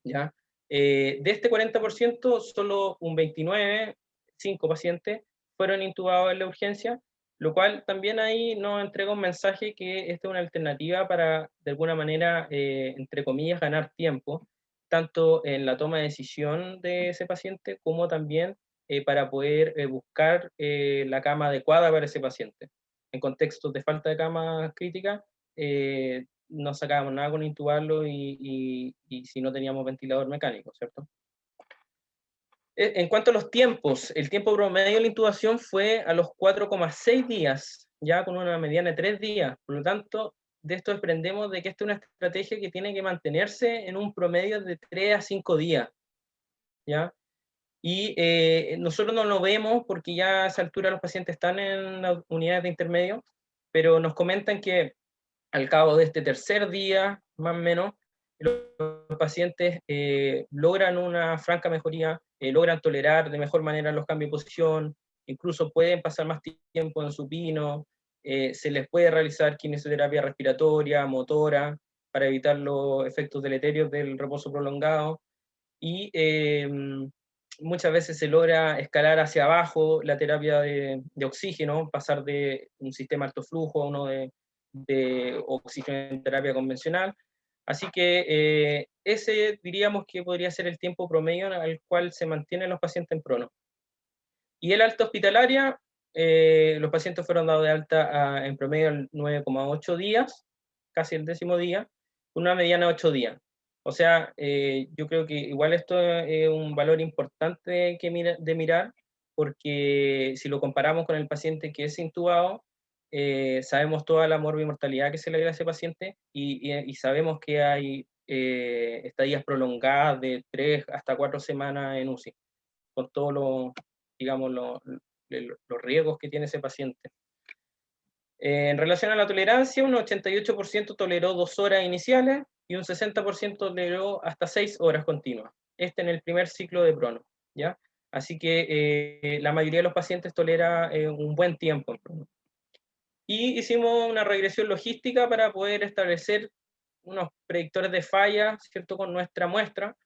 ¿ya? De este 40%, solo un 29, 5 pacientes, fueron intubados en la urgencia, lo cual también ahí nos entrega un mensaje que esta es una alternativa para, de alguna manera, entre comillas, ganar tiempo, tanto en la toma de decisión de ese paciente como también para poder buscar la cama adecuada para ese paciente. En contextos de falta de cama crítica, no sacábamos nada con intubarlo y si no teníamos ventilador mecánico, ¿cierto? En cuanto a los tiempos, el tiempo promedio de la intubación fue a los 4,6 días, ya con una mediana de 3 días. Por lo tanto, de esto desprendemos de que esta es una estrategia que tiene que mantenerse en un promedio de 3 a 5 días, ¿ya? Y nosotros no lo vemos porque ya a esa altura los pacientes están en las unidades de intermedio, pero nos comentan que al cabo de este tercer día, más o menos, los pacientes logran una franca mejoría, logran tolerar de mejor manera los cambios de posición, incluso pueden pasar más tiempo en supino, se les puede realizar quimioterapia respiratoria, motora, para evitar los efectos deleterios del reposo prolongado, y muchas veces se logra escalar hacia abajo la terapia de oxígeno, pasar de un sistema alto flujo a uno de oxígeno en terapia convencional. Así que ese diríamos que podría ser el tiempo promedio al cual se mantienen los pacientes en prono. Y el alta hospitalaria, los pacientes fueron dados de alta en promedio 9,8 días, casi el 10.º día, una mediana de 8 días. O sea, yo creo que igual esto es un valor importante de mirar, porque si lo comparamos con el paciente que es intubado, sabemos toda la morbimortalidad que se le da a ese paciente y sabemos que hay estadías prolongadas de 3 hasta 4 semanas en UCI, con todos los, digamos, los riesgos que tiene ese paciente. En relación a la tolerancia, un 88% toleró 2 horas iniciales y un 60% toleró hasta 6 horas continuas. Este en el primer ciclo de prono, ¿ya? Así que la mayoría de los pacientes tolera un buen tiempo en prono. Y hicimos una regresión logística para poder establecer unos predictores de falla, ¿cierto?, con nuestra muestra,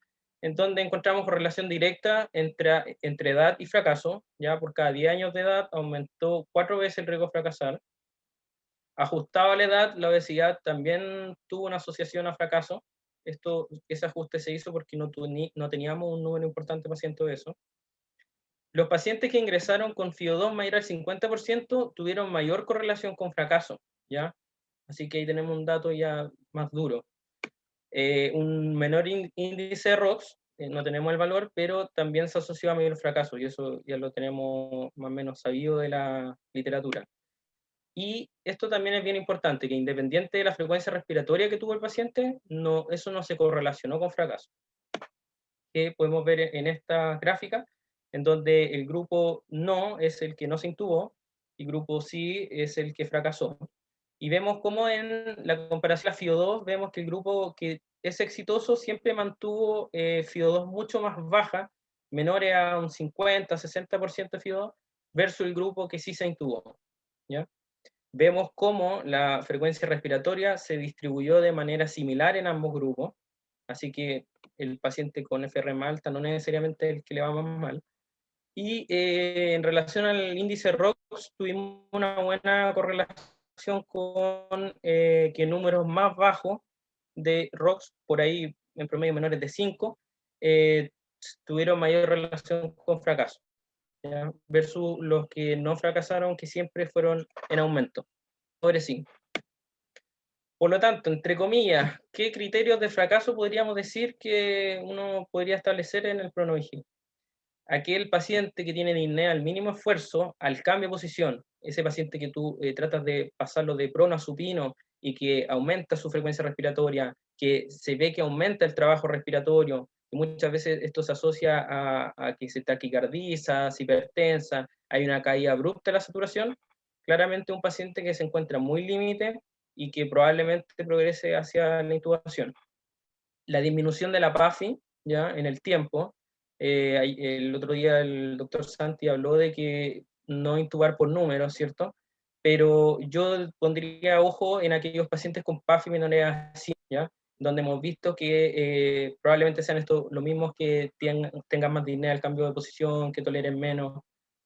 en donde encontramos correlación directa entre edad y fracaso. Ya por cada 10 años de edad aumentó 4 veces el riesgo de fracasar. Ajustado a la edad, la obesidad también tuvo una asociación a fracaso. Ese ajuste se hizo porque no teníamos un número importante de pacientes obesos. Los pacientes que ingresaron con FIO2 mayor al 50% tuvieron mayor correlación con fracaso, ¿ya? Así que ahí tenemos un dato ya más duro. Un menor índice de ROX, no tenemos el valor, pero también se asoció a mayor fracaso, y eso ya lo tenemos más o menos sabido de la literatura. Y esto también es bien importante, que independiente de la frecuencia respiratoria que tuvo el paciente, eso no se correlacionó con fracaso. Que podemos ver en esta gráfica, en donde el grupo no es el que no se intubó, y grupo sí es el que fracasó. Y vemos cómo en la comparación a FIO2, vemos que el grupo que es exitoso siempre mantuvo FIO2 mucho más baja, menores a un 50-60% de FIO2, versus el grupo que sí se intubó, ¿ya? Vemos cómo la frecuencia respiratoria se distribuyó de manera similar en ambos grupos, así que el paciente con FR más alta no necesariamente es el que le va más mal. Y en relación al índice ROX, tuvimos una buena correlación con que números más bajos de ROX, por ahí en promedio menores de 5, tuvieron mayor relación con fracaso, ¿ya? Versus los que no fracasaron, que siempre fueron en aumento, sobre 5. Por lo tanto, entre comillas, ¿qué criterios de fracaso podríamos decir que uno podría establecer en el pronovigil? Aquel paciente que tiene disnea al mínimo esfuerzo, al cambio de posición, ese paciente que tú tratas de pasarlo de prono a supino y que aumenta su frecuencia respiratoria, que se ve que aumenta el trabajo respiratorio, y muchas veces esto se asocia a que se taquicardiza, se hipertensa, hay una caída abrupta de la saturación, claramente un paciente que se encuentra muy límite y que probablemente progrese hacia la intubación. La disminución de la PAFI, ¿ya?, en el tiempo. El otro día el doctor Santi habló de que no intubar por números, ¿cierto? Pero yo pondría ojo en aquellos pacientes con PAFI menores a 100, ¿ya?, donde hemos visto que probablemente sean estos los mismos que tengan más disnea al cambio de posición, que toleren menos.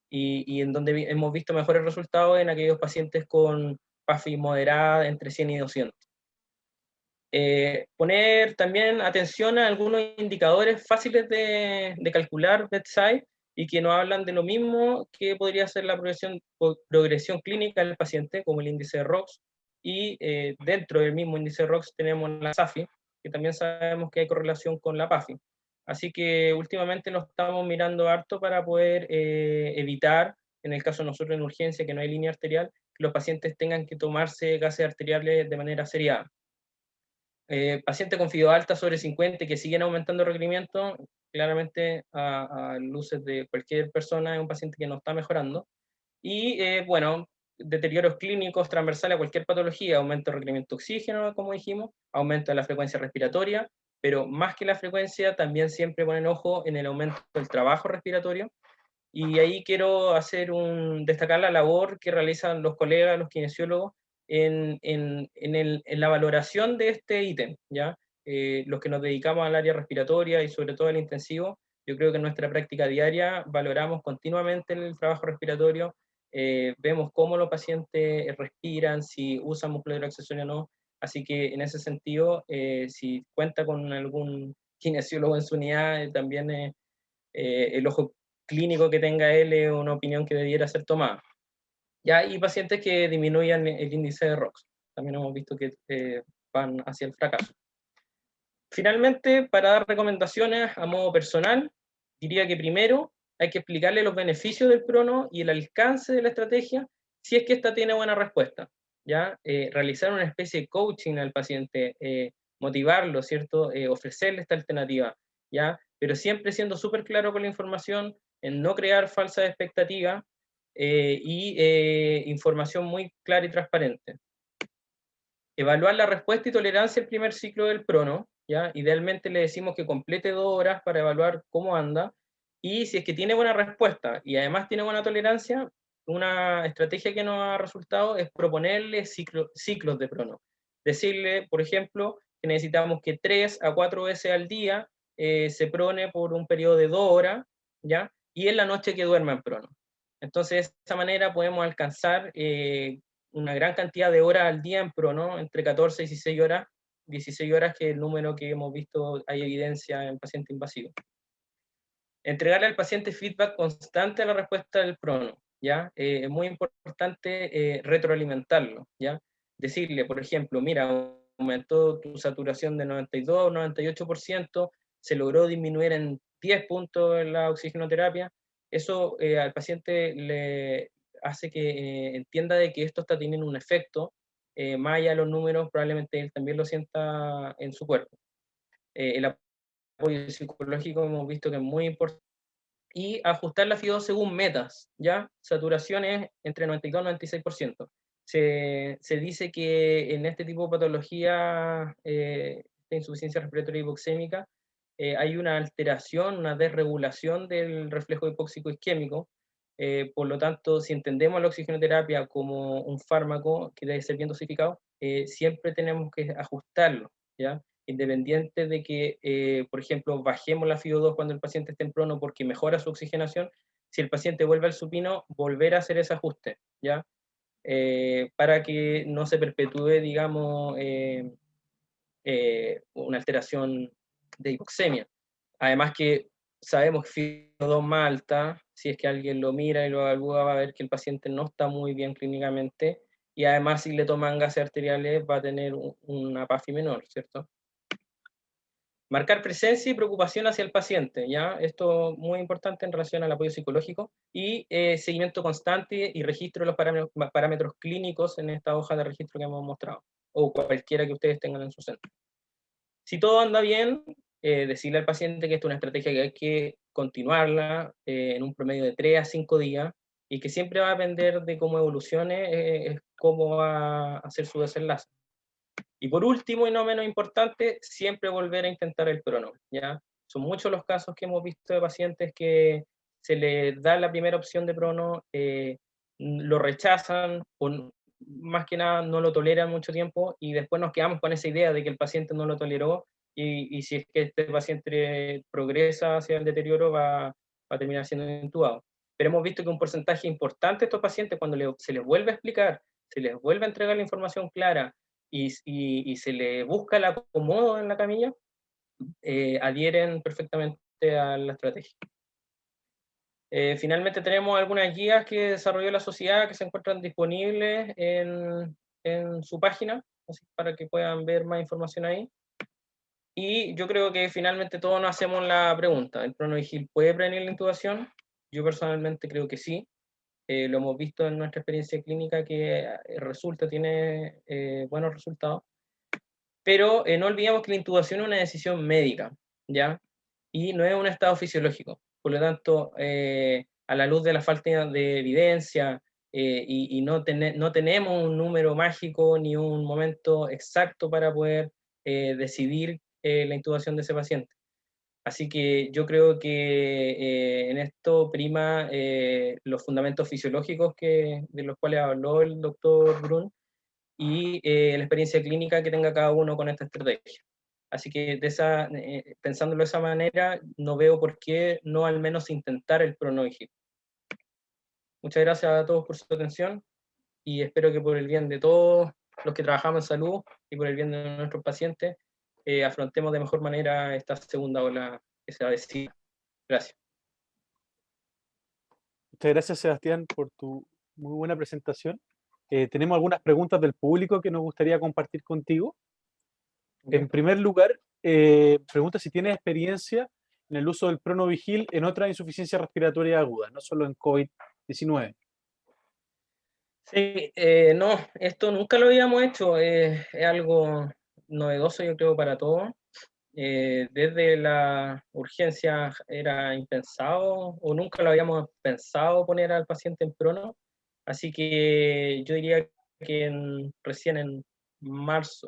y en donde hemos visto mejores resultados en aquellos pacientes con PAFI moderada entre 100 y 200. Poner también atención a algunos indicadores fáciles de calcular bedside y que nos hablan de lo mismo que podría ser la progresión clínica del paciente, como el índice de ROX, y dentro del mismo índice de ROX tenemos la SAFI, que también sabemos que hay correlación con la PAFI. Así que últimamente lo estamos mirando harto para poder evitar, en el caso de nosotros en urgencia, que no hay línea arterial, que los pacientes tengan que tomarse gases arteriales de manera seriada. Pacientes con FIO alta sobre 50 que siguen aumentando el requerimiento, claramente a luces de cualquier persona es un paciente que no está mejorando. Y bueno, deterioros clínicos transversales a cualquier patología, aumento del requerimiento de oxígeno, como dijimos, aumento de la frecuencia respiratoria, pero más que la frecuencia, también siempre ponen ojo en el aumento del trabajo respiratorio. Y ahí quiero destacar la labor que realizan los colegas, los kinesiólogos, en la valoración de este ítem, ¿ya? Los que nos dedicamos al área respiratoria y sobre todo al intensivo, yo creo que en nuestra práctica diaria valoramos continuamente el trabajo respiratorio, vemos cómo los pacientes respiran, si usan musculatura accesoria o no, así que en ese sentido, si cuenta con algún kinesiólogo en su unidad, también el ojo clínico que tenga él es una opinión que debiera ser tomada. Ya hay pacientes que disminuyan el índice de ROX. También hemos visto que van hacia el fracaso. Finalmente, para dar recomendaciones a modo personal, diría que primero hay que explicarle los beneficios del prono y el alcance de la estrategia si es que ésta tiene buena respuesta. ¿Ya? Realizar una especie de coaching al paciente, motivarlo, ¿cierto? Ofrecerle esta alternativa, ¿ya? Pero siempre siendo súper claro con la información, en no crear falsas expectativas y información muy clara y transparente. Evaluar la respuesta y tolerancia el primer ciclo del prono, ¿ya? Idealmente le decimos que complete 2 horas para evaluar cómo anda, y si es que tiene buena respuesta y además tiene buena tolerancia, una estrategia que nos ha resultado es proponerle ciclos de prono. Decirle, por ejemplo, que necesitamos que 3 a 4 veces al día se prone por un periodo de 2 horas, ¿ya? Y en la noche que duerma en prono. Entonces, de esa manera podemos alcanzar una gran cantidad de horas al día en prono, entre 14 y 16 horas, que es el número que hemos visto, hay evidencia en paciente invasivo. Entregarle al paciente feedback constante a la respuesta del prono, ¿ya? Es muy importante retroalimentarlo, ¿ya? Decirle, por ejemplo, mira, aumentó tu saturación de 92 o 98%, se logró disminuir en 10 puntos en la oxigenoterapia, eso al paciente le hace que entienda de que esto está teniendo un efecto, más allá de los números, probablemente él también lo sienta en su cuerpo. El apoyo psicológico hemos visto que es muy importante. Y ajustar la FIO según metas, ¿ya? Saturaciones entre 92 y 96%. Se dice que en este tipo de patología de insuficiencia respiratoria hipoxémica, hay una alteración, una desregulación del reflejo hipóxico isquémico. Por lo tanto, si entendemos la oxigenoterapia como un fármaco que debe ser bien dosificado, siempre tenemos que ajustarlo, ¿ya? Independiente de que, por ejemplo, bajemos la FIO2 cuando el paciente esté en prono porque mejora su oxigenación, si el paciente vuelve al supino, volver a hacer ese ajuste, ¿ya? Para que no se perpetúe, digamos, una alteración de hipoxemia. Además que sabemos que FIO2 más alta, si es que alguien lo mira y lo evalúa, va a ver que el paciente no está muy bien clínicamente, y además si le toman gases arteriales va a tener una PAFI menor, ¿cierto? Marcar presencia y preocupación hacia el paciente, ¿ya? Esto es muy importante en relación al apoyo psicológico y seguimiento constante y registro de los parámetros clínicos en esta hoja de registro que hemos mostrado, o cualquiera que ustedes tengan en su centro. Si todo anda bien, decirle al paciente que esta es una estrategia que hay que continuarla en un promedio de 3 a 5 días y que siempre va a depender de cómo evolucione, cómo va a hacer su desenlace. Y por último, y no menos importante, siempre volver a intentar el prono, ¿ya? Son muchos los casos que hemos visto de pacientes que se les da la primera opción de prono, lo rechazan, o más que nada no lo toleran mucho tiempo, y después nos quedamos con esa idea de que el paciente no lo toleró, y si es que este paciente progresa hacia el deterioro, va a terminar siendo intubado. pero hemos visto que un porcentaje importante de estos pacientes, cuando se les vuelve a explicar, se les vuelve a entregar la información clara y se les busca el acomodo en la camilla, adhieren perfectamente a la estrategia. Finalmente tenemos algunas guías que desarrolló la sociedad que se encuentran disponibles en su página, así para que puedan ver más información ahí. Y yo creo que finalmente todos nos hacemos la pregunta, ¿el PronoVigil puede prevenir la intubación? Yo personalmente creo que sí. Lo hemos visto en nuestra experiencia clínica que tiene buenos resultados. Pero no olvidemos que la intubación es una decisión médica, ¿ya? Y no es un estado fisiológico. Por lo tanto, a la luz de la falta de evidencia y no tenemos un número mágico ni un momento exacto para poder decidir la intubación de ese paciente. Así que yo creo que en esto prima los fundamentos fisiológicos de los cuales habló el doctor Brun y la experiencia clínica que tenga cada uno con esta estrategia. Así que pensándolo de esa manera, no veo por qué no al menos intentar el PronoVigil. Muchas gracias a todos por su atención y espero que por el bien de todos los que trabajamos en salud y por el bien de nuestros pacientes, afrontemos de mejor manera esta segunda ola que se avecina. Gracias. Muchas gracias, Sebastián, por tu muy buena presentación. Tenemos algunas preguntas del público que nos gustaría compartir contigo. En primer lugar, pregunta si tienes experiencia en el uso del PronoVigil en otras insuficiencias respiratorias agudas, no solo en COVID-19. Sí, no, esto nunca lo habíamos hecho, es algo novedoso yo creo para todos. Desde la urgencia era impensado o nunca lo habíamos pensado poner al paciente en prono, así que yo diría que recién en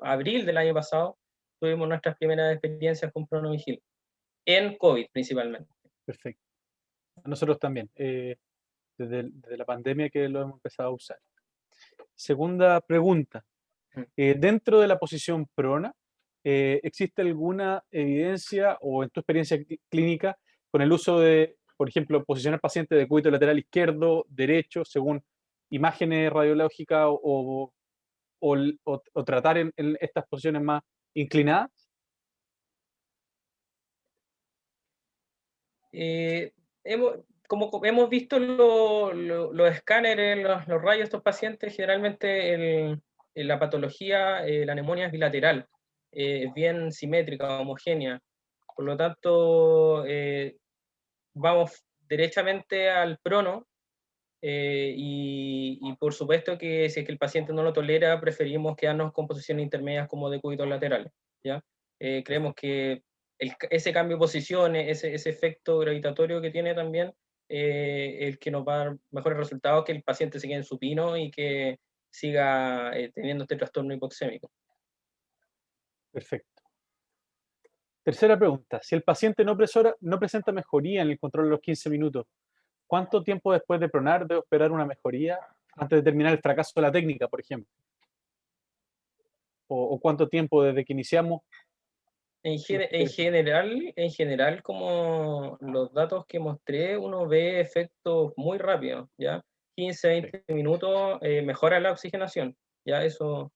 abril del año pasado tuvimos nuestras primeras experiencias con PronoVigil, en COVID principalmente. Perfecto. Nosotros también, desde la pandemia que lo hemos empezado a usar. Segunda pregunta. Dentro de la posición prona, ¿existe alguna evidencia o en tu experiencia clínica con el uso de, por ejemplo, posicionar pacientes de cúbito lateral izquierdo, derecho, según imágenes radiológicas o tratar en estas posiciones más inclinadas? Como hemos visto los escáneres, los rayos de estos pacientes, generalmente la patología, la neumonía es bilateral, es bien simétrica, homogénea. Por lo tanto, vamos derechamente al prono y por supuesto que si es que el paciente no lo tolera, preferimos quedarnos con posiciones intermedias como de cúbitos laterales, ¿ya? Creemos que ese cambio de posiciones, ese efecto gravitatorio que tiene también, el que nos va a dar mejores resultados que el paciente se quede en supino y que siga teniendo este trastorno hipoxémico. Perfecto. Tercera pregunta. Si el paciente no presenta mejoría en el control de los 15 minutos, ¿cuánto tiempo después de pronar debo esperar una mejoría antes de terminar el fracaso de la técnica, por ejemplo? ¿O cuánto tiempo desde que iniciamos? En general, como los datos que mostré, uno ve efectos muy rápidos, ¿ya? 15, 20 minutos, mejora la oxigenación, ¿ya? Eso,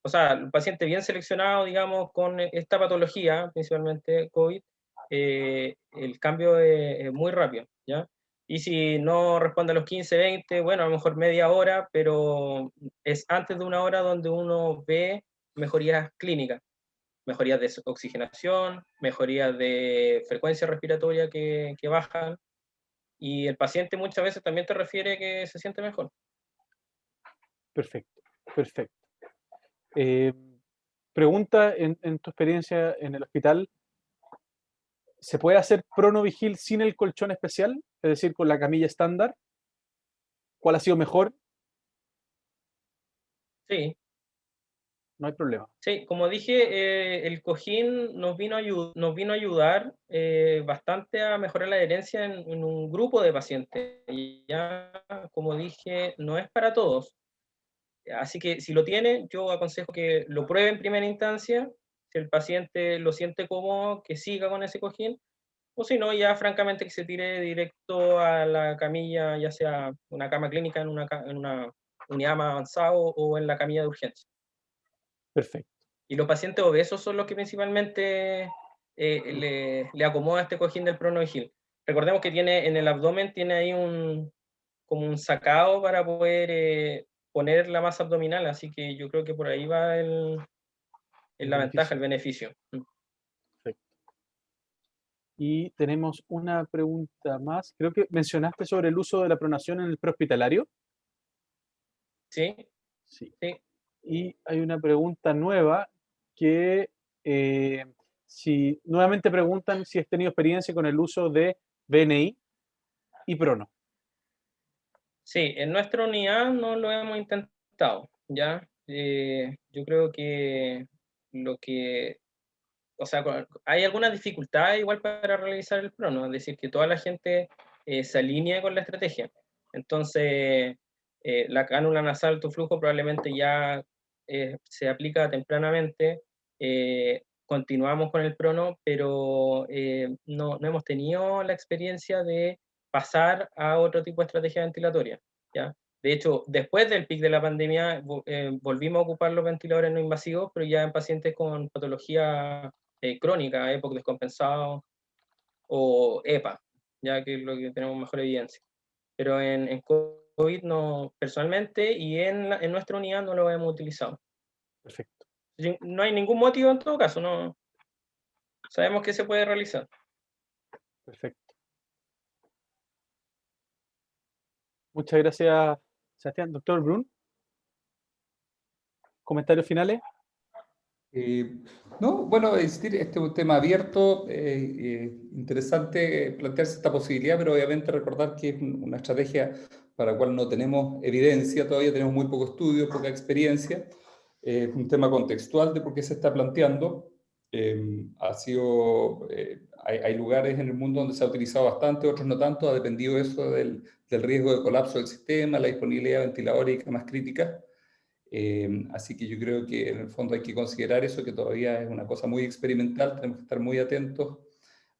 o sea, el paciente bien seleccionado, digamos, con esta patología, principalmente COVID, el cambio es muy rápido, ¿ya? Y si no responde a los 15, 20, bueno, a lo mejor media hora, pero es antes de una hora donde uno ve mejorías clínicas, mejorías de oxigenación, mejorías de frecuencia respiratoria que bajan, y el paciente muchas veces también te refiere que se siente mejor. Perfecto, perfecto. Pregunta en tu experiencia en el hospital, ¿se puede hacer PronoVigil sin el colchón especial? Es decir, con la camilla estándar. ¿Cuál ha sido mejor? Sí. No hay problema. Sí, como dije, el cojín nos vino a ayudar bastante a mejorar la adherencia en un grupo de pacientes. Y ya, como dije, no es para todos. Así que si lo tiene, yo aconsejo que lo pruebe en primera instancia. Si el paciente lo siente cómodo, que siga con ese cojín. o si no, ya francamente que se tire directo a la camilla, ya sea una cama clínica en una unidad más avanzada o en la camilla de urgencia. Perfecto. Y los pacientes obesos son los que principalmente le acomoda este cojín del ProNoviGil. Recordemos que tiene en el abdomen, tiene ahí como un sacado para poder poner la masa abdominal, así que yo creo que por ahí va la ventaja, el beneficio. Perfecto. Y tenemos una pregunta más. Creo que mencionaste sobre el uso de la pronación en el prehospitalario. ¿Sí? Sí. Sí. Y hay una pregunta nueva que si nuevamente preguntan si has tenido experiencia con el uso de BNI y Prono. Sí, en nuestra unidad no lo hemos intentado, ¿ya? Yo creo que o sea, hay algunas dificultades igual para realizar el prono, es decir, que toda la gente se alinee con la estrategia. Entonces, la cánula nasal alto flujo probablemente ya se aplica tempranamente, continuamos con el prono, pero no hemos tenido la experiencia de pasar a otro tipo de estrategia ventilatoria, ¿ya? De hecho, después del pic de la pandemia, volvimos a ocupar los ventiladores no invasivos, pero ya en pacientes con patología crónica, EPOC descompensado o EPA, ya que es lo que tenemos mejor evidencia. Pero en COVID no, personalmente, y en nuestra unidad no lo hemos utilizado. Perfecto. No hay ningún motivo en todo caso, no sabemos que se puede realizar. Perfecto. Muchas gracias, Sebastián. Doctor Brun, comentarios finales. No, bueno, este es un tema abierto, interesante plantearse esta posibilidad, pero obviamente recordar que es una estrategia para la cual no tenemos evidencia, todavía tenemos muy poco estudio, poca experiencia. Es un tema contextual de por qué se está planteando. Hay lugares en el mundo donde se ha utilizado bastante, otros no tanto, ha dependido eso del riesgo de colapso del sistema, la disponibilidad de ventiladores y camas críticas. Así que yo creo que en el fondo hay que considerar eso, que todavía es una cosa muy experimental, tenemos que estar muy atentos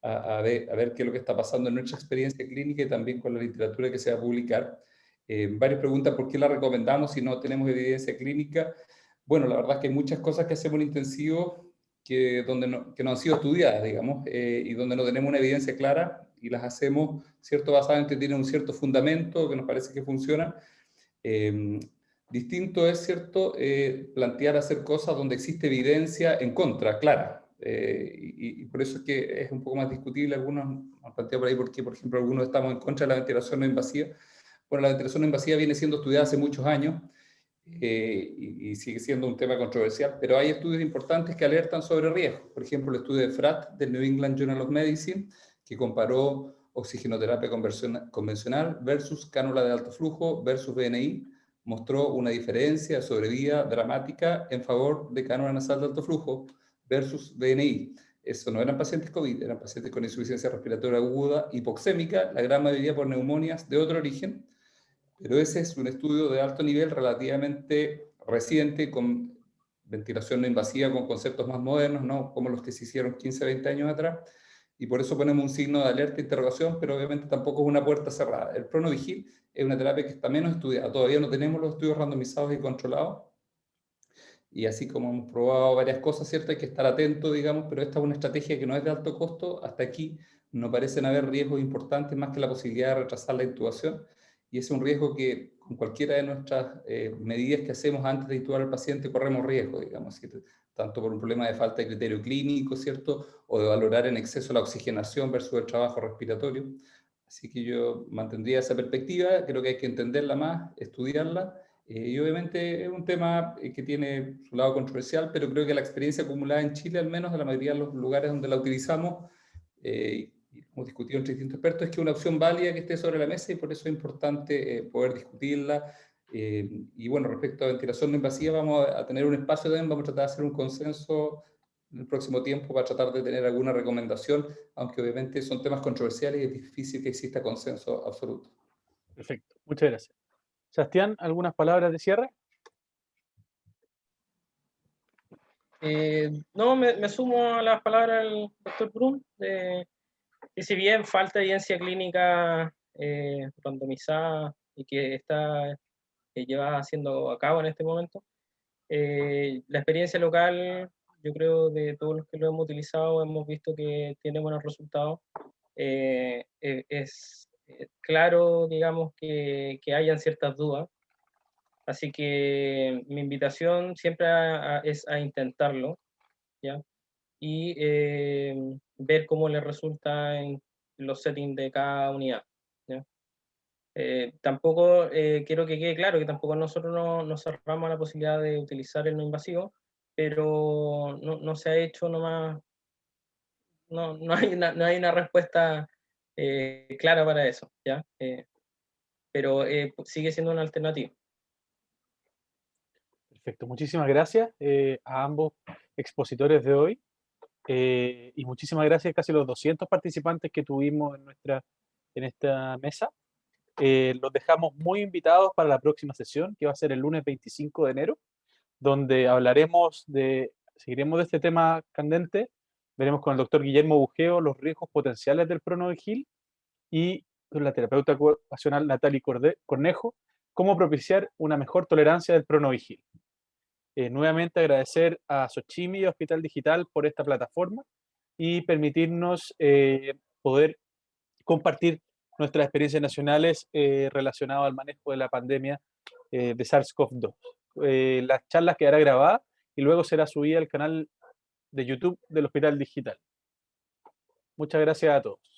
a ver qué es lo que está pasando en nuestra experiencia clínica y también con la literatura que se va a publicar. Varias preguntas, ¿por qué la recomendamos si no tenemos evidencia clínica? Bueno, la verdad es que hay muchas cosas que hacemos en intensivo que no han sido estudiadas, digamos, y donde no tenemos una evidencia clara y las hacemos, ¿cierto?, basadas en que tienen un cierto fundamento que nos parece que funciona. Distinto es, ¿cierto?, plantear hacer cosas donde existe evidencia en contra, clara. Y por eso es que es un poco más discutible. Algunos han planteado por ahí porque, por ejemplo, algunos estamos en contra de la ventilación no invasiva. Bueno, la ventilación no invasiva viene siendo estudiada hace muchos años y sigue siendo un tema controversial, pero hay estudios importantes que alertan sobre riesgos. Por ejemplo, el estudio de FRAT del New England Journal of Medicine, que comparó oxigenoterapia convencional versus cánula de alto flujo versus BNI, mostró una diferencia de sobrevida dramática en favor de cánula nasal de alto flujo versus BNI. Eso no eran pacientes COVID, eran pacientes con insuficiencia respiratoria aguda hipoxémica, la gran mayoría por neumonias de otro origen, pero ese es un estudio de alto nivel relativamente reciente, con ventilación no invasiva, con conceptos más modernos, ¿no?, como los que se hicieron 15, 20 años atrás, y por eso ponemos un signo de alerta e interrogación, pero obviamente tampoco es una puerta cerrada. El ProNoviGil es una terapia que está menos estudiada, todavía no tenemos los estudios randomizados y controlados, y así como hemos probado varias cosas, ¿cierto?, hay que estar atento, digamos, pero esta es una estrategia que no es de alto costo. Hasta aquí no parecen haber riesgos importantes más que la posibilidad de retrasar la intubación, y es un riesgo que con cualquiera de nuestras medidas que hacemos antes de intubar al paciente corremos riesgo, digamos, tanto por un problema de falta de criterio clínico, ¿cierto?, o de valorar en exceso la oxigenación versus el trabajo respiratorio. Así que yo mantendría esa perspectiva, creo que hay que entenderla más, estudiarla, y obviamente es un tema que tiene su lado controversial, pero creo que la experiencia acumulada en Chile, al menos de la mayoría de los lugares donde la utilizamos, y hemos discutido entre distintos expertos, es que es una opción válida que esté sobre la mesa y por eso es importante poder discutirla. Y bueno, respecto a ventilación no invasiva, vamos a tener un espacio también, vamos a tratar de hacer un consenso en el próximo tiempo para tratar de tener alguna recomendación, aunque obviamente son temas controversiales y es difícil que exista consenso absoluto. Perfecto. Muchas gracias. Sebastián, ¿algunas palabras de cierre? No, me sumo a las palabras del doctor Brun, de Y si bien falta evidencia clínica randomizada y que está llevada siendo a cabo en este momento, la experiencia local, yo creo de todos los que lo hemos utilizado, hemos visto que tiene buenos resultados. Es claro, digamos, que hayan ciertas dudas. Así que mi invitación siempre es a intentarlo, ¿ya? Y ver cómo le resulta en los settings de cada unidad, ¿ya? Tampoco quiero que quede claro que tampoco nosotros nos cerramos a la posibilidad de utilizar el no invasivo, pero no se ha hecho nomás, no hay una respuesta clara para eso, ¿ya? Pero sigue siendo una alternativa. Perfecto, muchísimas gracias a ambos expositores de hoy. Y muchísimas gracias a casi los 200 participantes que tuvimos en esta mesa. Los dejamos muy invitados para la próxima sesión, que va a ser el lunes 25 de enero, donde seguiremos de este tema candente. Veremos con el doctor Guillermo Bujeo los riesgos potenciales del Pronogil y con la terapeuta ocupacional Natalie Cornejo cómo propiciar una mejor tolerancia del Pronogil. Nuevamente agradecer a Sochimi y Hospital Digital por esta plataforma y permitirnos poder compartir nuestras experiencias nacionales relacionadas al manejo de la pandemia de SARS-CoV-2. La charla quedará grabada y luego será subida al canal de YouTube del Hospital Digital. Muchas gracias a todos.